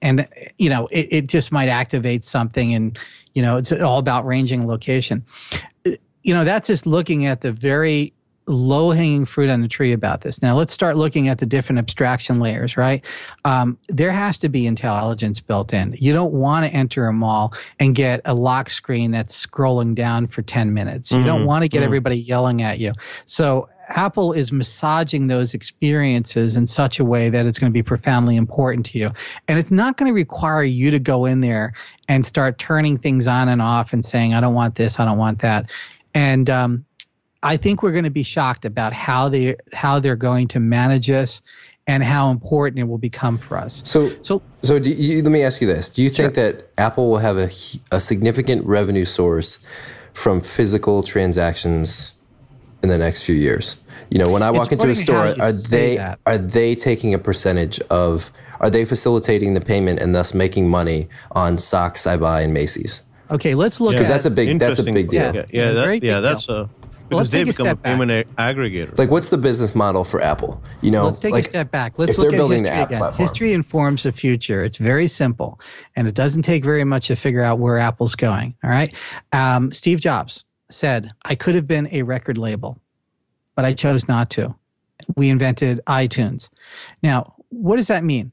S3: it just might activate something and it's all about ranging location. That's just looking at the very low-hanging fruit on the tree about this. Now, let's start looking at the different abstraction layers, right? There has to be intelligence built in. You don't want to enter a mall and get a lock screen that's scrolling down for 10 minutes. You don't want to get everybody yelling at you. So Apple is massaging those experiences in such a way that it's going to be profoundly important to you. And it's not going to require you to go in there and start turning things on and off and saying, I don't want this, I don't want that. And I think we're going to be shocked about how they're going to manage this and how important it will become for us.
S5: So let me ask you this. Do you think that Apple will have a significant revenue source from physical transactions in the next few years? You know, when I walk into a store, are they taking a percentage of? Are they facilitating the payment and thus making money on socks I buy in Macy's?
S3: Okay, let's look
S5: because that's a big deal.
S4: That's a because they become a payment aggregator.
S5: Like, what's the business model for Apple? You know,
S3: let's take a step back. Let's look at history again.
S5: Platform.
S3: History informs the future. It's very simple, and it doesn't take very much to figure out where Apple's going. All right, Steve Jobs said, "I could have been a record label, but I chose not to." We invented iTunes. Now, what does that mean?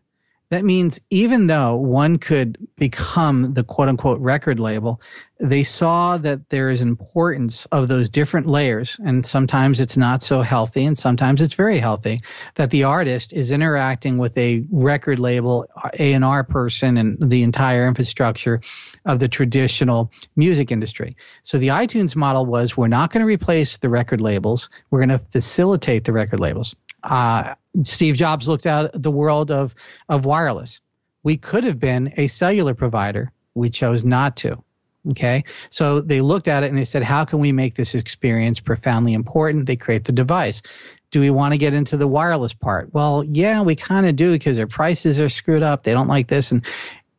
S3: That means even though one could become the quote-unquote record label, they saw that there is importance of those different layers, and sometimes it's not so healthy and sometimes it's very healthy, that the artist is interacting with a record label, A&R person, and the entire infrastructure of the traditional music industry. So the iTunes model was, we're not going to replace the record labels, we're going to facilitate the record labels. Steve Jobs looked at the world of wireless. We could have been a cellular provider. We chose not to. Okay. So they looked at it and they said, how can we make this experience profoundly important? They create the device. Do we want to get into the wireless part? Well, yeah, we kind of do because their prices are screwed up. They don't like this. And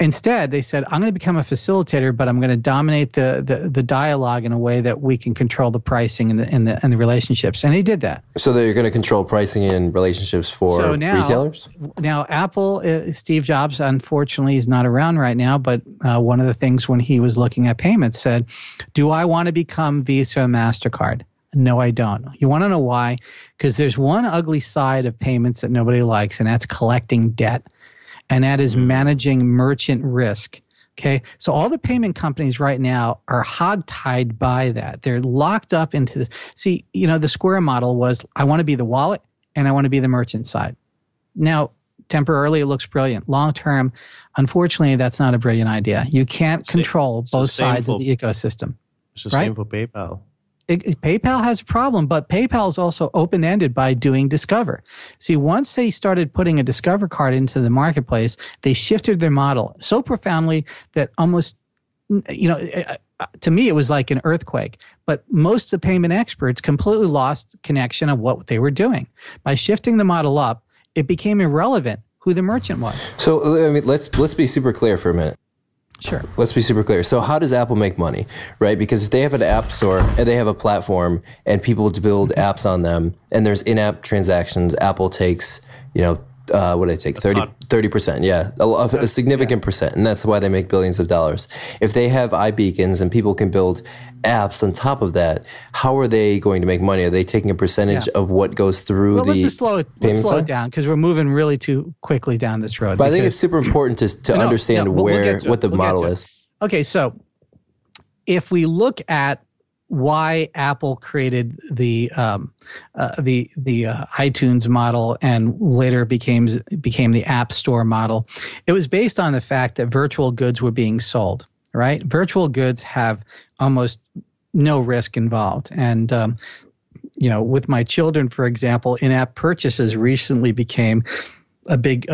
S3: instead, they said, I'm going to become a facilitator, but I'm going to dominate the dialogue in a way that we can control the pricing and the relationships. And they did that.
S5: So they're going to control pricing and relationships for retailers?
S3: Now, Apple, Steve Jobs, unfortunately, is not around right now, but one of the things when he was looking at payments said, do I want to become Visa or MasterCard? No, I don't. You want to know why? Because there's one ugly side of payments that nobody likes, and that's collecting debt. And that is managing merchant risk. Okay. So all the payment companies right now are hogtied by that. They're locked up into this. See, you know, the Square model was, I want to be the wallet and I want to be the merchant side. Now, temporarily, it looks brilliant. Long term, unfortunately, that's not a brilliant idea. You can't control both sides of the ecosystem.
S4: It's the same for PayPal.
S3: PayPal has a problem, but PayPal is also open-ended by doing Discover. See, once they started putting a Discover card into the marketplace, they shifted their model so profoundly that almost, you know, to me, it was like an earthquake. But most of the payment experts completely lost connection of what they were doing. By shifting the model up, it became irrelevant who the merchant was.
S5: So, I mean, let's be super clear for a minute.
S3: Sure.
S5: Let's be super clear. So how does Apple make money, right? Because if they have an app store and they have a platform and people to build apps on them and there's in-app transactions, Apple takes, you know, what did they take? 30%. Yeah. A significant percent. And that's why they make billions of dollars. If they have iBeacons and people can build apps on top of that, how are they going to make money? Are they taking a percentage of what goes through the
S3: let's slow it down because we're moving really too quickly down this road.
S5: But I think it's super important to understand what the model is.
S3: Okay. So if we look at why Apple created the iTunes model and later became the App Store model, it was based on the fact that virtual goods were being sold. Right, virtual goods have almost no risk involved, and you know, with my children, for example, in-app purchases recently became a big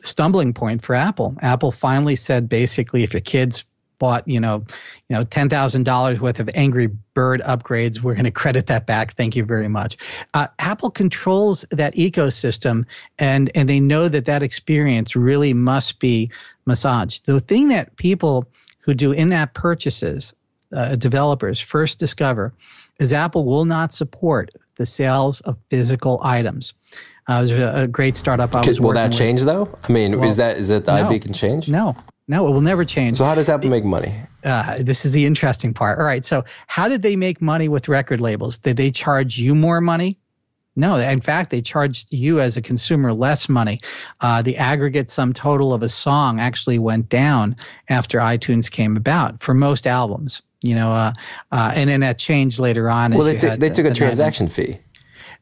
S3: stumbling point for Apple. Apple finally said, basically, if your kids bought, $10,000 worth of Angry Bird upgrades, we're going to credit that back. Thank you very much. Apple controls that ecosystem, and they know that experience really must be massaged. The thing that people who do in-app purchases, developers, first discover is Apple will not support the sales of physical items. It was a great startup I was working with. Will that
S5: change, though? I mean, is that the iBeacon change?
S3: No, it will never change.
S5: So how does Apple make money?
S3: This is the interesting part. All right, so how did they make money with record labels? Did they charge you more money? No, in fact, they charged you as a consumer less money. The aggregate sum total of a song actually went down after iTunes came about for most albums, and then that changed later on.
S5: Well, they took a transaction fee.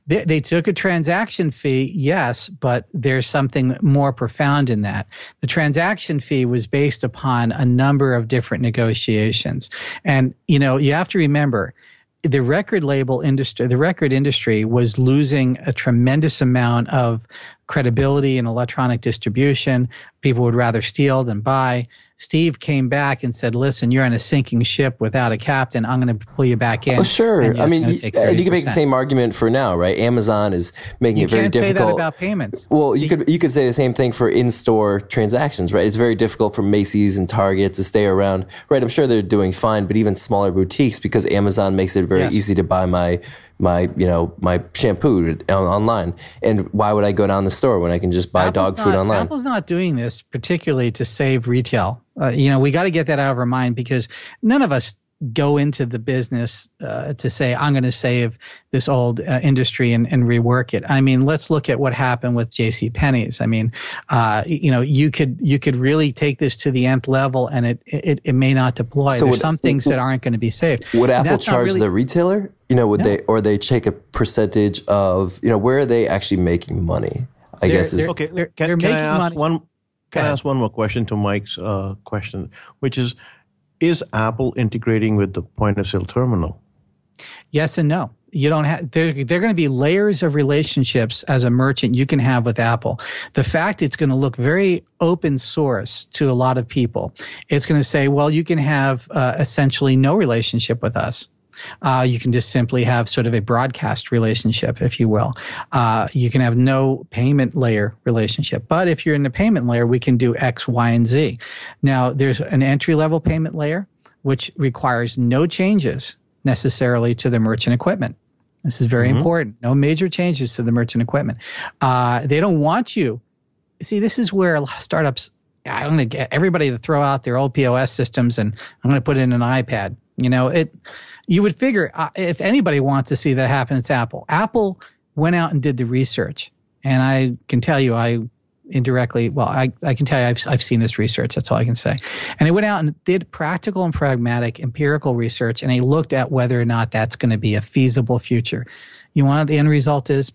S3: They took a transaction fee, yes, but there's something more profound in that. The transaction fee was based upon a number of different negotiations. And, you have to remember, the record industry was losing a tremendous amount of credibility in electronic distribution. People would rather steal than buy. Steve came back and said, listen, you're on a sinking ship without a captain. I'm going to pull you back in.
S5: Oh, sure.
S3: And
S5: I mean, you can make the
S3: 30%.
S5: same argument for now, right? Amazon is making it very difficult.
S3: You can't say that about payments.
S5: Well, you could say the same thing for in-store transactions, right? It's very difficult for Macy's and Target to stay around, right? I'm sure they're doing fine, but even smaller boutiques, because Amazon makes it very easy to buy my shampoo online. And why would I go down the store when I can just buy dog food online?
S3: Apple's not doing this particularly to save retail. We got to get that out of our mind, because none of us go into the business to say, I'm going to save this old industry and rework it. I mean, let's look at what happened with JCPenney's. I mean, you could really take this to the nth level, and it may not deploy. So there's some things that aren't going to be saved.
S5: Would Apple charge the retailer? They take a percentage of, where are they actually making money? I guess is
S4: okay. Can I ask one? Can I ask one more question to Mike's question, which is Apple integrating with the point-of-sale terminal?
S3: Yes and no. You don't have. There are going to be layers of relationships as a merchant you can have with Apple. The fact it's going to look very open source to a lot of people. It's going to say, well, you can have essentially no relationship with us. You can just simply have sort of a broadcast relationship, if you will. You can have no payment layer relationship. But if you're in the payment layer, we can do X, Y, and Z. Now, there's an entry-level payment layer, which requires no changes necessarily to the merchant equipment. This is very important. No major changes to the merchant equipment. They don't want you. See, this is where a lot of startups, I'm going to get everybody to throw out their old POS systems, and I'm going to put in an iPad. You would figure if anybody wants to see that happen, it's Apple. Apple went out and did the research. And I can tell you, I can tell you I've seen this research. That's all I can say. And they went out and did practical and pragmatic empirical research, and they looked at whether or not that's going to be a feasible future. You want the end result is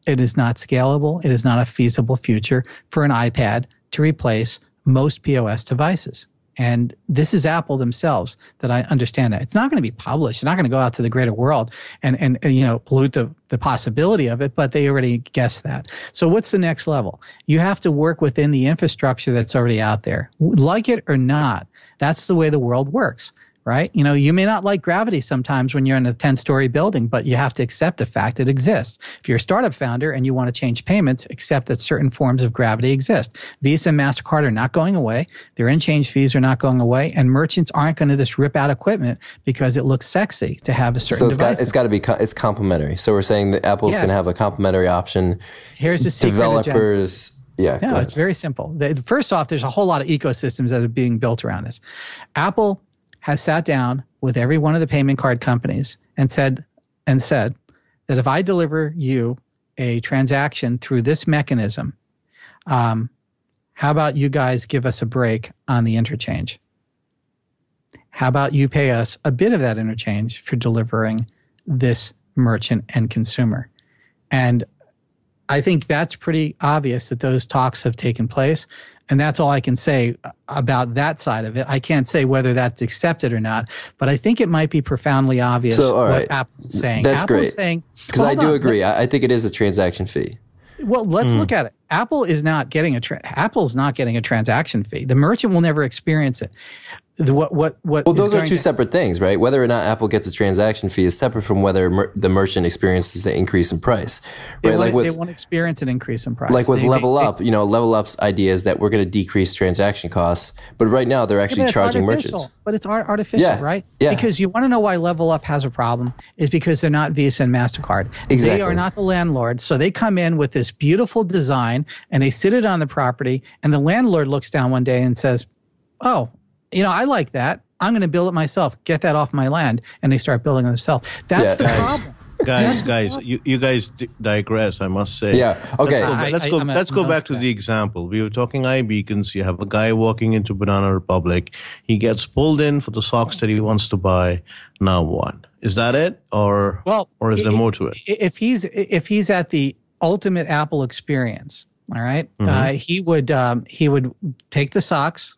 S3: it is not scalable. It is not a feasible future for an iPad to replace most POS devices. And this is Apple themselves that I understand that. It's not going to be published. It's not going to go out to the greater world and pollute the possibility of it, but they already guessed that. So what's the next level? You have to work within the infrastructure that's already out there. Like it or not, that's the way the world works. Right? You may not like gravity sometimes when you're in a 10-story building, but you have to accept the fact it exists. If you're a startup founder and you want to change payments, accept that certain forms of gravity exist. Visa and MasterCard are not going away. Their in-change fees are not going away. And merchants aren't going to just rip out equipment because it looks sexy to have a certain device.
S5: So it's got to be complementary. So we're saying that Apple's going to have a complementary option.
S3: Here's the secret
S5: developers.
S3: Agenda. No, it's very simple. First off, there's a whole lot of ecosystems that are being built around this. Apple has sat down with every one of the payment card companies and said that if I deliver you a transaction through this mechanism, how about you guys give us a break on the interchange? How about you pay us a bit of that interchange for delivering this merchant and consumer? And I think that's pretty obvious that those talks have taken place. And that's all I can say about that side of it. I can't say whether that's accepted or not, but I think it might be profoundly obvious what Apple's saying.
S5: That's
S3: Apple's
S5: great. Because I do agree. I think it is a transaction fee.
S3: Well, let's look at it. Apple's not getting a transaction fee. The merchant will never experience it. Well,
S5: those are two separate things, right? Whether or not Apple gets a transaction fee is separate from whether the merchant experiences an increase in price, right?
S3: They won't experience an increase in price.
S5: Like with Level Up, Level Up's idea is that we're going to decrease transaction costs, but right now they're actually charging merchants.
S3: But it's artificial, right? Yeah. Because you want to know why Level Up has a problem is because they're not Visa and MasterCard. Exactly. They are not the landlord, so they come in with this beautiful design and they sit it on the property, and the landlord looks down one day and says, "Oh, I like that. I'm going to build it myself. Get that off my land." And they start building it themselves. That's the problem.
S4: Guys, you guys digress, I must say.
S5: Yeah. Okay.
S4: Let's go back to the example. We were talking iBeacons. You have a guy walking into Banana Republic. He gets pulled in for the socks that he wants to buy. Now what? Is that it? Or is there more to it?
S3: If he's at the ultimate Apple experience, all right, he would take the socks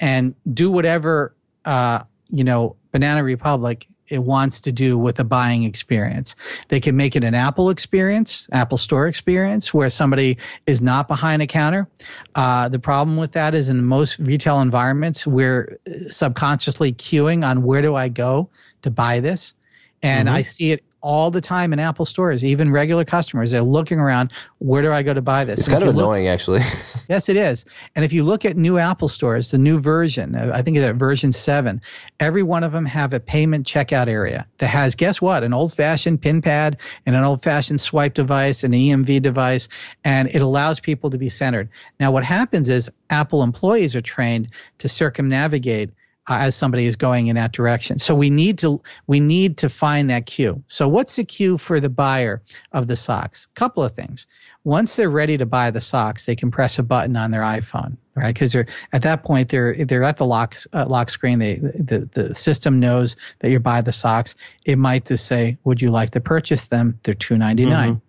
S3: and do whatever Banana Republic it wants to do with a buying experience. They can make it an Apple experience, Apple Store experience, where somebody is not behind a counter. The problem with that is in most retail environments, we're subconsciously queuing on where do I go to buy this. And I see it all the time in Apple stores, even regular customers. They're looking around, where do I go to buy this?
S5: It's kind of annoying, actually.
S3: Yes, it is. And if you look at new Apple stores, the new version, I think it's version 7, every one of them have a payment checkout area that has, guess what, an old-fashioned PIN pad and an old-fashioned swipe device, an EMV device, and it allows people to be centered. Now, what happens is Apple employees are trained to circumnavigate as somebody is going in that direction. So we need to find that cue. So what's the cue for the buyer of the socks? Couple of things. Once they're ready to buy the socks, they can press a button on their iPhone, right? Because at that point they're at the lock screen. The system knows that you're buying the socks. It might just say, "Would you like to purchase them?" They're $2.99.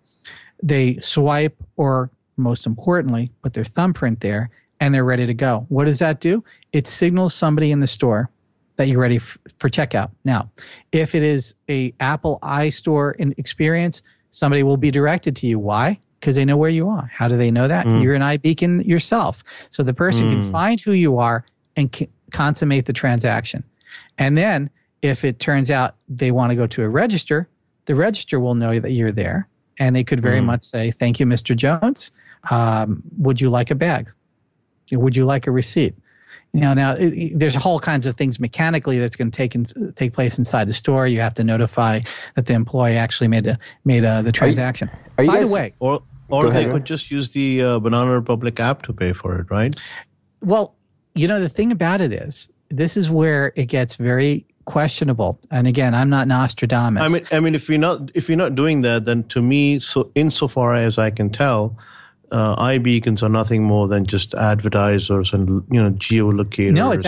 S3: They swipe, or most importantly, put their thumbprint there, and they're ready to go. What does that do? It signals somebody in the store that you're ready for checkout. Now, if it is a Apple iStore experience, somebody will be directed to you. Why? Because they know where you are. How do they know that? You're an iBeacon yourself. So the person can find who you are and consummate the transaction. And then if it turns out they want to go to a register, the register will know that you're there. And they could very much say, "Thank you, Mr. Jones. Would you like a bag? Would you like a receipt?" Now there's whole kinds of things mechanically that's going to take place inside the store. You have to notify that the employee actually made the transaction. By the way,
S4: or they could just use the Banana Republic app to pay for it, right?
S3: Well, the thing about it is, this is where it gets very questionable. And again, I'm not Nostradamus.
S4: I mean, if you're not doing that, then to me, so insofar as I can tell, iBeacons are nothing more than just advertisers and geolocators.
S3: No, it's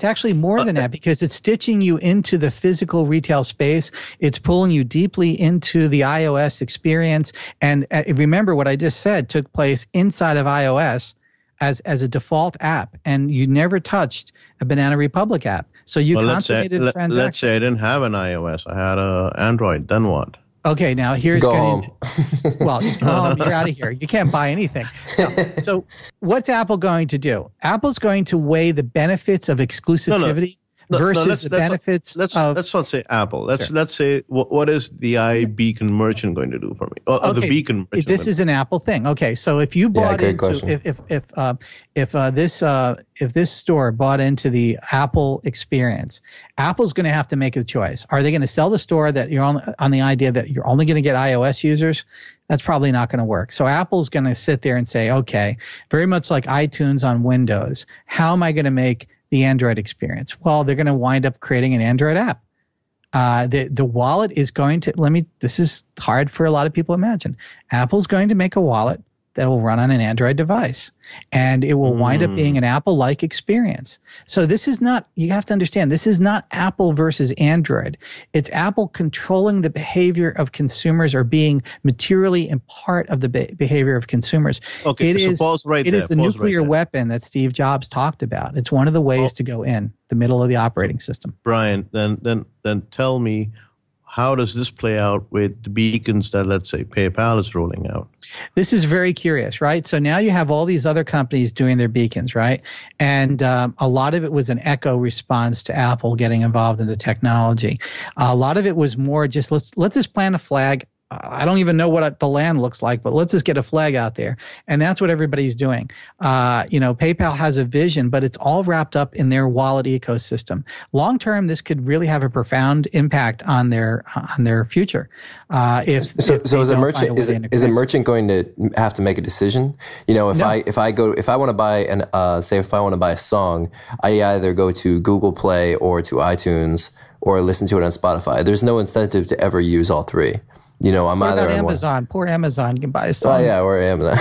S3: actually more than that, because it's stitching you into the physical retail space. It's pulling you deeply into the iOS experience. And remember, what I just said took place inside of iOS as a default app, and you never touched a Banana Republic app. So you consummated a transaction.
S4: Let's say I didn't have an iOS. I had an Android. Then what?
S3: Okay, now here's
S5: go home.
S3: Well, go home. You're out of here. You can't buy anything. No. So what's Apple going to do? Apple's going to weigh the benefits of exclusivity versus the benefits of...
S4: Let's not say Apple. Let's say, what is the iBeacon merchant going to do for me? Or the Beacon merchant?
S3: This is an Apple thing. Okay, so if you bought if this store bought into the Apple experience, Apple's going to have to make a choice. Are they going to sell the store that you're on the idea that you're only going to get iOS users? That's probably not going to work. So Apple's going to sit there and say, okay, very much like iTunes on Windows, how am I going to make the Android experience? Well, they're going to wind up creating an Android app. The wallet is going to, this is hard for a lot of people to imagine. Apple's going to make a wallet that will run on an Android device, and it will wind up being an Apple-like experience. So this is not, you have to understand, this is not Apple versus Android. It's Apple controlling the behavior of consumers, or being materially in part of the behavior of consumers.
S4: Okay,
S3: it is the nuclear weapon that Steve Jobs talked about. It's one of the ways to go in the middle of the operating system.
S4: Brian, then tell me, how does this play out with the beacons that, let's say, PayPal is rolling out?
S3: This is very curious, right? So now you have all these other companies doing their beacons, right? And a lot of it was an echo response to Apple getting involved in the technology. A lot of it was more just, let's just plant a flag. I don't even know what the land looks like, but let's just get a flag out there. And that's what everybody's doing. PayPal has a vision, but it's all wrapped up in their wallet ecosystem. Long term, this could really have a profound impact on their future.
S5: Is a merchant going to have to make a decision? If I want to buy a song, I either go to Google Play or to iTunes or listen to it on Spotify. There's no incentive to ever use all three. I'm either on
S3: Amazon. Poor Amazon can buy a song.
S5: Oh yeah, or Amazon.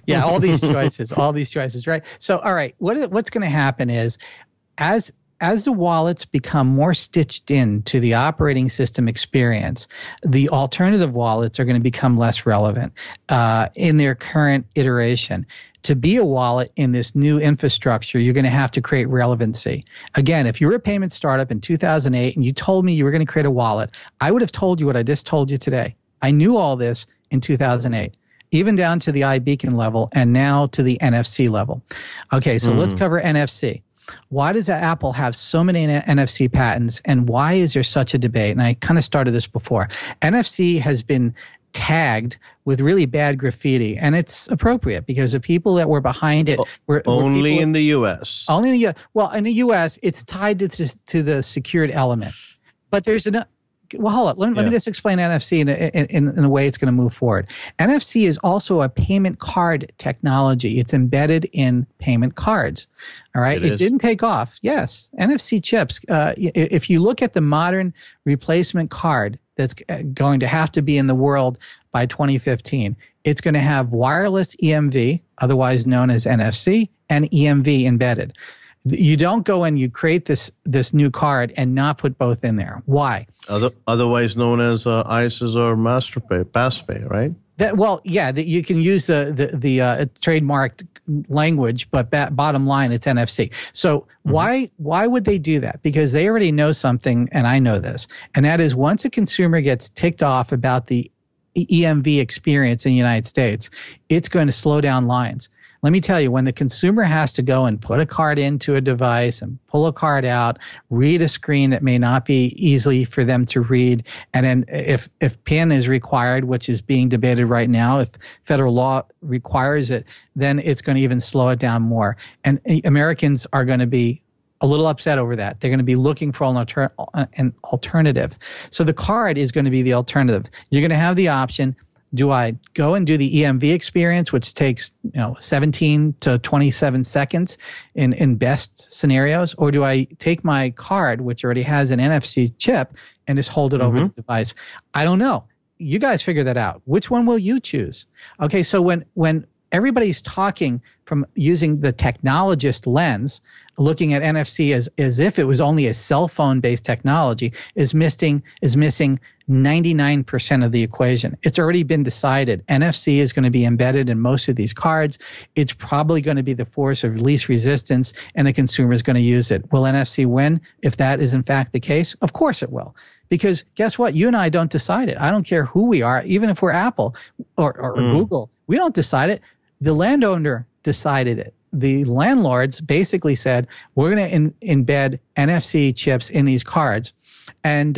S3: Yeah, all these choices, right? So, all right, what's going to happen is, as as the wallets become more stitched into the operating system experience, the alternative wallets are going to become less relevant in their current iteration. To be a wallet in this new infrastructure, you're going to have to create relevancy. Again, if you were a payment startup in 2008 and you told me you were going to create a wallet, I would have told you what I just told you today. I knew all this in 2008. Even down to the iBeacon level and now to the NFC level. Okay, so let's cover NFC. Why does Apple have so many NFC patents, and why is there such a debate? And I kind of started this before. NFC has been tagged with really bad graffiti, and it's appropriate because the people that were behind it were
S4: only in the U.S.
S3: Only in the U.S. Well, in the U.S., it's tied to the secured element. But there's well, hold on. Let me just explain NFC in the way it's going to move forward. NFC is also a payment card technology. It's embedded in payment cards. All right. It didn't take off. Yes. NFC chips. If you look at the modern replacement card that's going to have to be in the world by 2015, it's going to have wireless EMV, otherwise known as NFC, and EMV embedded. You don't go and you create this new card and not put both in there. Why?
S4: Otherwise known as ISIS or MasterPay, PassPay, right?
S3: That you can use the trademarked language, but bottom line, it's NFC. So why would they do that? Because they already know something, and I know this, and that is once a consumer gets ticked off about the EMV experience in the United States, it's going to slow down lines. Let me tell you, when the consumer has to go and put a card into a device and pull a card out, read a screen that may not be easily for them to read, and then if PIN is required, which is being debated right now, if federal law requires it, then it's going to even slow it down more. And Americans are going to be a little upset over that. They're going to be looking for an alternative. So the card is going to be the alternative. You're going to have the option. Do I go and do the EMV experience, which takes 17 to 27 seconds in best scenarios, or do I take my card, which already has an NFC chip, and just hold it over the device? I don't know. You guys figure that out. Which one will you choose? Okay, so when everybody's talking from using the technologist lens, looking at NFC as if it was only a cell phone based technology, is missing 99% of the equation. It's already been decided. NFC is going to be embedded in most of these cards. It's probably going to be the force of least resistance, and the consumer is going to use it. Will NFC win if that is in fact the case? Of course it will. Because guess what? You and I don't decide it. I don't care who we are, even if we're Apple or Google. We don't decide it. The landowner decided it. The landlords basically said, we're going to embed NFC chips in these cards. And,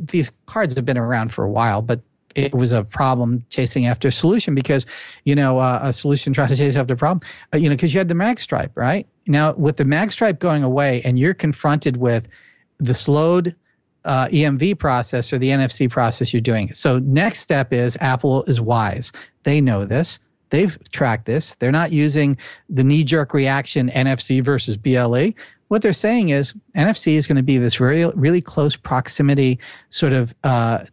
S3: these cards have been around for a while, but it was a problem chasing after a solution because, a solution trying to chase after a problem, because you had the mag stripe, right? Now, with the mag stripe going away and you're confronted with the slowed EMV process or the NFC process you're doing. So next step is Apple is wise. They know this. They've tracked this. They're not using the knee-jerk reaction NFC versus BLE. What they're saying is NFC is going to be this really, really close proximity sort of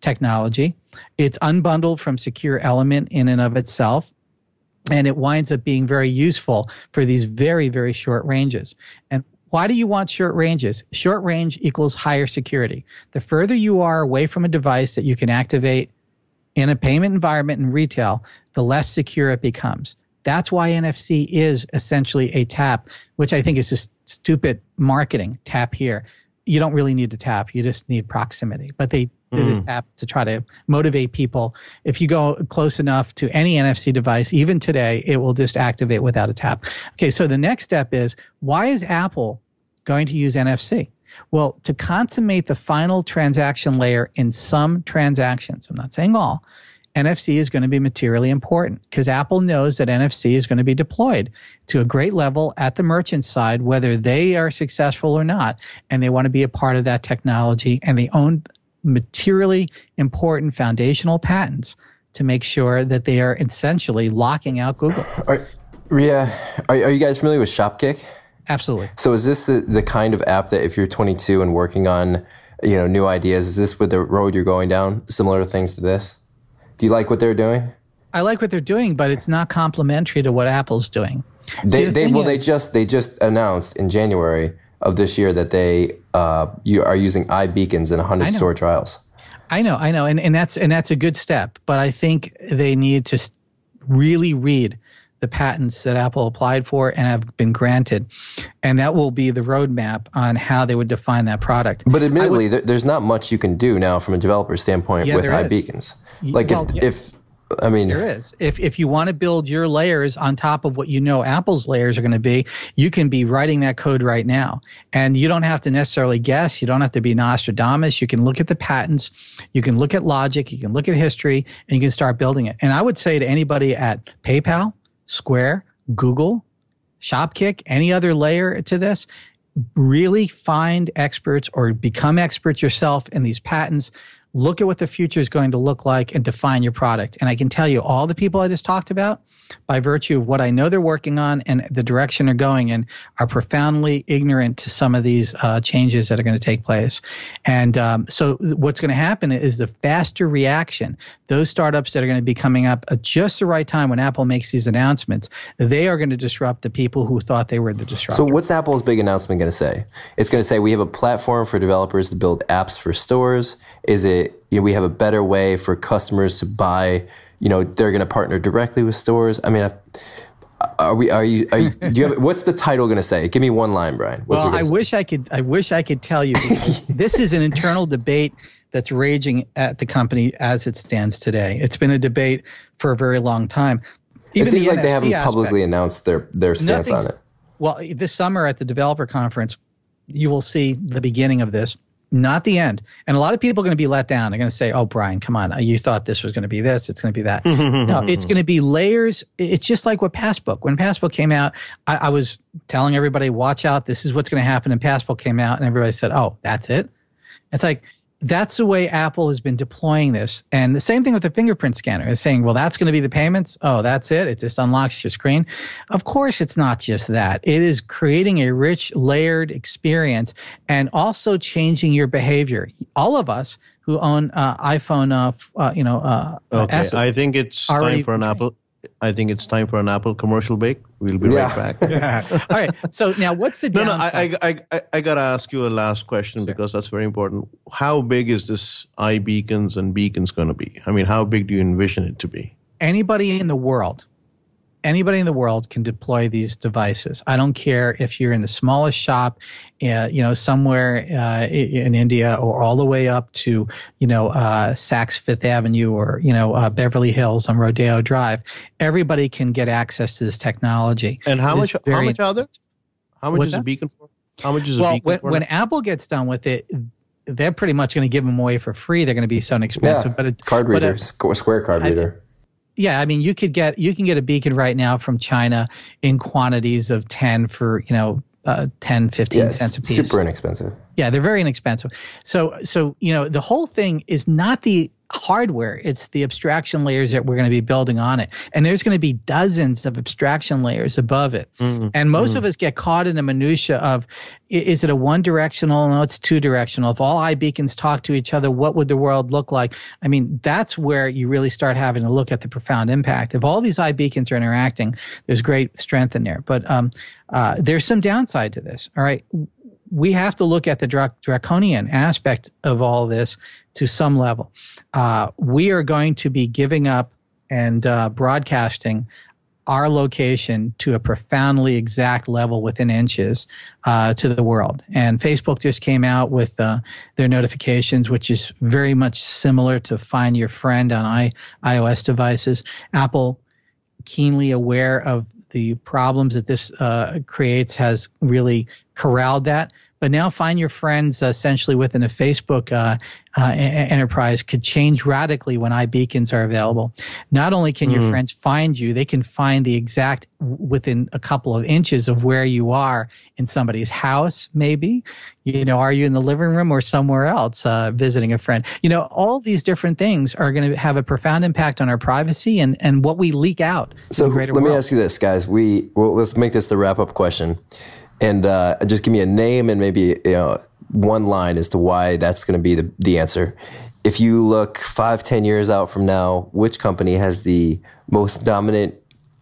S3: technology. It's unbundled from secure element in and of itself, and it winds up being very useful for these very, very short ranges. And why do you want short ranges? Short range equals higher security. The further you are away from a device that you can activate in a payment environment in retail, the less secure it becomes. That's why NFC is essentially a tap, which I think is just stupid marketing. Tap here. You don't really need to tap. You just need proximity. But they did this tap to try to motivate people. If you go close enough to any NFC device, even today, it will just activate without a tap. Okay, so the next step is, why is Apple going to use NFC? Well, to consummate the final transaction layer in some transactions, I'm not saying all, NFC is going to be materially important because Apple knows that NFC is going to be deployed to a great level at the merchant side, whether they are successful or not, and they want to be a part of that technology, and they own materially important foundational patents to make sure that they are essentially locking out Google.
S5: Ria, are you guys familiar with Shopkick?
S3: Absolutely.
S5: So is this the kind of app that if you're 22 and working on, new ideas, is this with the road you're going down, similar things to this? Do you like what they're doing?
S3: I like what they're doing, but it's not complementary to what Apple's doing.
S5: They just announced in January of this year that you are using iBeacons in 100 store trials.
S3: I know, and that's a good step. But I think they need to really read the patents that Apple applied for and have been granted, and that will be the roadmap on how they would define that product.
S5: But admittedly, there's not much you can do now from a developer standpoint with iBeacons. Like there
S3: is. If you want to build your layers on top of what you know Apple's layers are going to be, you can be writing that code right now. And you don't have to necessarily guess. You don't have to be Nostradamus. You can look at the patents. You can look at logic. You can look at history, and you can start building it. And I would say to anybody at PayPal, Square, Google, Shopkick, any other layer to this, really find experts or become experts yourself in these patents. Look at what the future is going to look like and define your product. And I can tell you all the people I just talked about, by virtue of what I know they're working on and the direction they're going in, are profoundly ignorant to some of these changes that are going to take place. And so what's going to happen is the faster reaction, those startups that are going to be coming up at just the right time when Apple makes these announcements, they are going to disrupt the people who thought they were the disruptor.
S5: So what's Apple's big announcement going to say? It's going to say we have a platform for developers to build apps for stores. Is it, we have a better way for customers to buy, they're going to partner directly with stores? I mean, do you have, what's the title going to say? Give me one line, Brian.
S3: I wish I could tell you, because this is an internal debate that's raging at the company as it stands today. It's been a debate for a very long time.
S5: It seems like they haven't publicly announced their stance on it.
S3: Well, this summer at the developer conference, you will see the beginning of this, not the end. And a lot of people are going to be let down. They're going to say, oh, Brian, come on. You thought this was going to be this. It's going to be that. No, it's going to be layers. It's just like with Passbook. When Passbook came out, I was telling everybody, watch out. This is what's going to happen. And Passbook came out and everybody said, oh, that's it. It's like, that's the way Apple has been deploying this. And the same thing with the fingerprint scanner. It's saying, well, that's going to be the payments. Oh, that's it. It just unlocks your screen. Of course, it's not just that. It is creating a rich, layered experience and also changing your behavior. All of us who own iPhone,
S4: okay. I think it's time for an Apple. I think it's time for an Apple commercial break. We'll be right back.
S3: All right. So now what's the downside?
S4: I got to ask you a last question because that's very important. How big is this iBeacons and Beacons going to be? I mean, how big do you envision it to be?
S3: Anybody in the world can deploy these devices. I don't care if you're in the smallest shop, somewhere in India, or all the way up to, Saks Fifth Avenue, or, Beverly Hills on Rodeo Drive. Everybody can get access to this technology.
S4: And how much are there? How much is a Beacon for? How much is a Beacon for?
S3: When Apple gets done with it, they're pretty much going to give them away for free. They're going to be so inexpensive.
S5: Yeah, card reader, Square card reader.
S3: Yeah, I mean, you can get a Beacon right now from China in quantities of 10 for 10, 15 cents a piece.
S5: Super inexpensive.
S3: Yeah, they're very inexpensive. So the whole thing is not the hardware, it's the abstraction layers that we're going to be building on it. And there's going to be dozens of abstraction layers above it. And most of us get caught in the minutia of, is it a one directional? No, it's two directional. If all iBeacons talk to each other, what would the world look like? I mean, that's where you really start having to look at the profound impact. If all these iBeacons are interacting, there's great strength in there. But there's some downside to this. All right. We have to look at the draconian aspect of all this to some level. We are going to be giving up and broadcasting our location to a profoundly exact level within inches to the world. And Facebook just came out with their notifications, which is very much similar to Find Your Friend on iOS devices. Apple, keenly aware of the problems that this creates, has really corralled that. But now Find Your Friends essentially within a Facebook enterprise could change radically when iBeacons are available. Not only can your friends find you, they can find the exact within a couple of inches of where you are in somebody's house, maybe. Are you in the living room or somewhere else visiting a friend? All these different things are going to have a profound impact on our privacy and what we leak out.
S5: So let me ask you this, guys. Let's make this the wrap-up question. And just give me a name and maybe one line as to why that's going to be the answer. If you look 5-10 years out from now, which company has the most dominant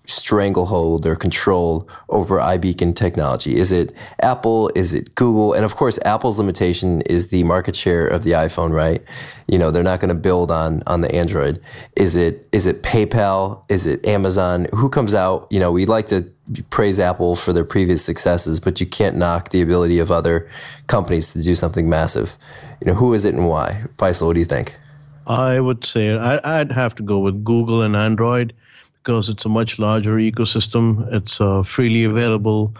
S5: stranglehold or control over iBeacon technology? Is it Apple? Is it Google? And of course, Apple's limitation is the market share of the iPhone, right? You know, they're not going to build on the Android. Is it PayPal? Is it Amazon? Who comes out? You know, we like to praise Apple for their previous successes, but you can't knock the ability of other companies to do something massive. You know, who is it and why? Faisal, what do you think?
S4: I would say I'd have to go with Google and Android because it's a much larger ecosystem. It's freely available.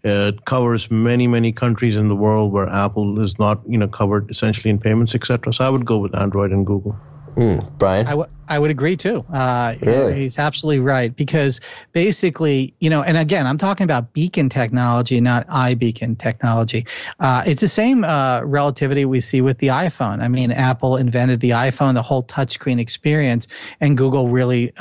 S4: It covers many, many countries in the world where Apple is not, covered essentially in payments, etc. So I would go with Android and Google.
S5: Brian?
S3: I would agree too.
S5: Really?
S3: He's absolutely right because basically, and again, I'm talking about beacon technology, not iBeacon technology. It's the same relativity we see with the iPhone. I mean, Apple invented the iPhone, the whole touchscreen experience, and Google really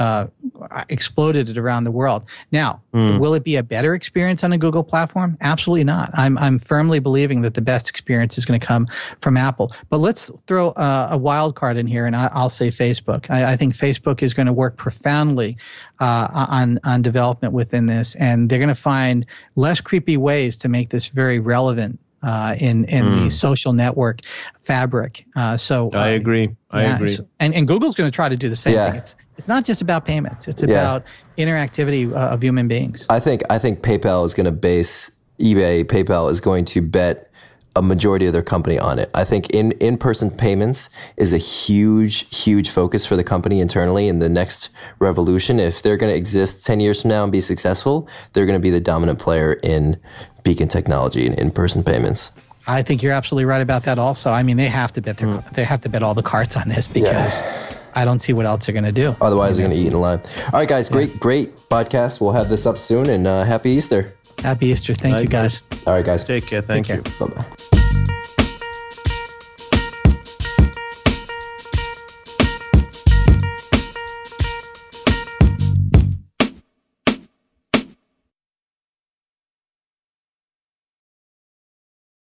S3: exploded it around the world. Now, will it be a better experience on a Google platform? Absolutely not. I'm firmly believing that the best experience is going to come from Apple. But let's throw a wild card in here, and I'll say Facebook. I think Facebook is going to work profoundly on development within this, and they're going to find less creepy ways to make this very relevant in the social network fabric. So
S4: I agree. I agree.
S3: And Google's going to try to do the same thing. It's not just about payments. It's about interactivity of human beings.
S5: I think PayPal is going to base eBay. PayPal is going to bet a majority of their company on it. I think in-person payments is a huge focus for the company internally in the next revolution. If they're going to exist 10 years from now and be successful, they're going to be the dominant player in beacon technology and in-person payments.
S3: I think you're absolutely right about that also. I mean, they have to bet they have to bet all the cards on this because I don't see what else they're going to do.
S5: Otherwise, they're going to eat in line. All right, guys, great podcast. We'll have this up soon, and happy Easter.
S3: Happy Easter. Thank you, guys.
S5: All right, guys.
S4: Take care. Thank you.
S5: Bye-bye.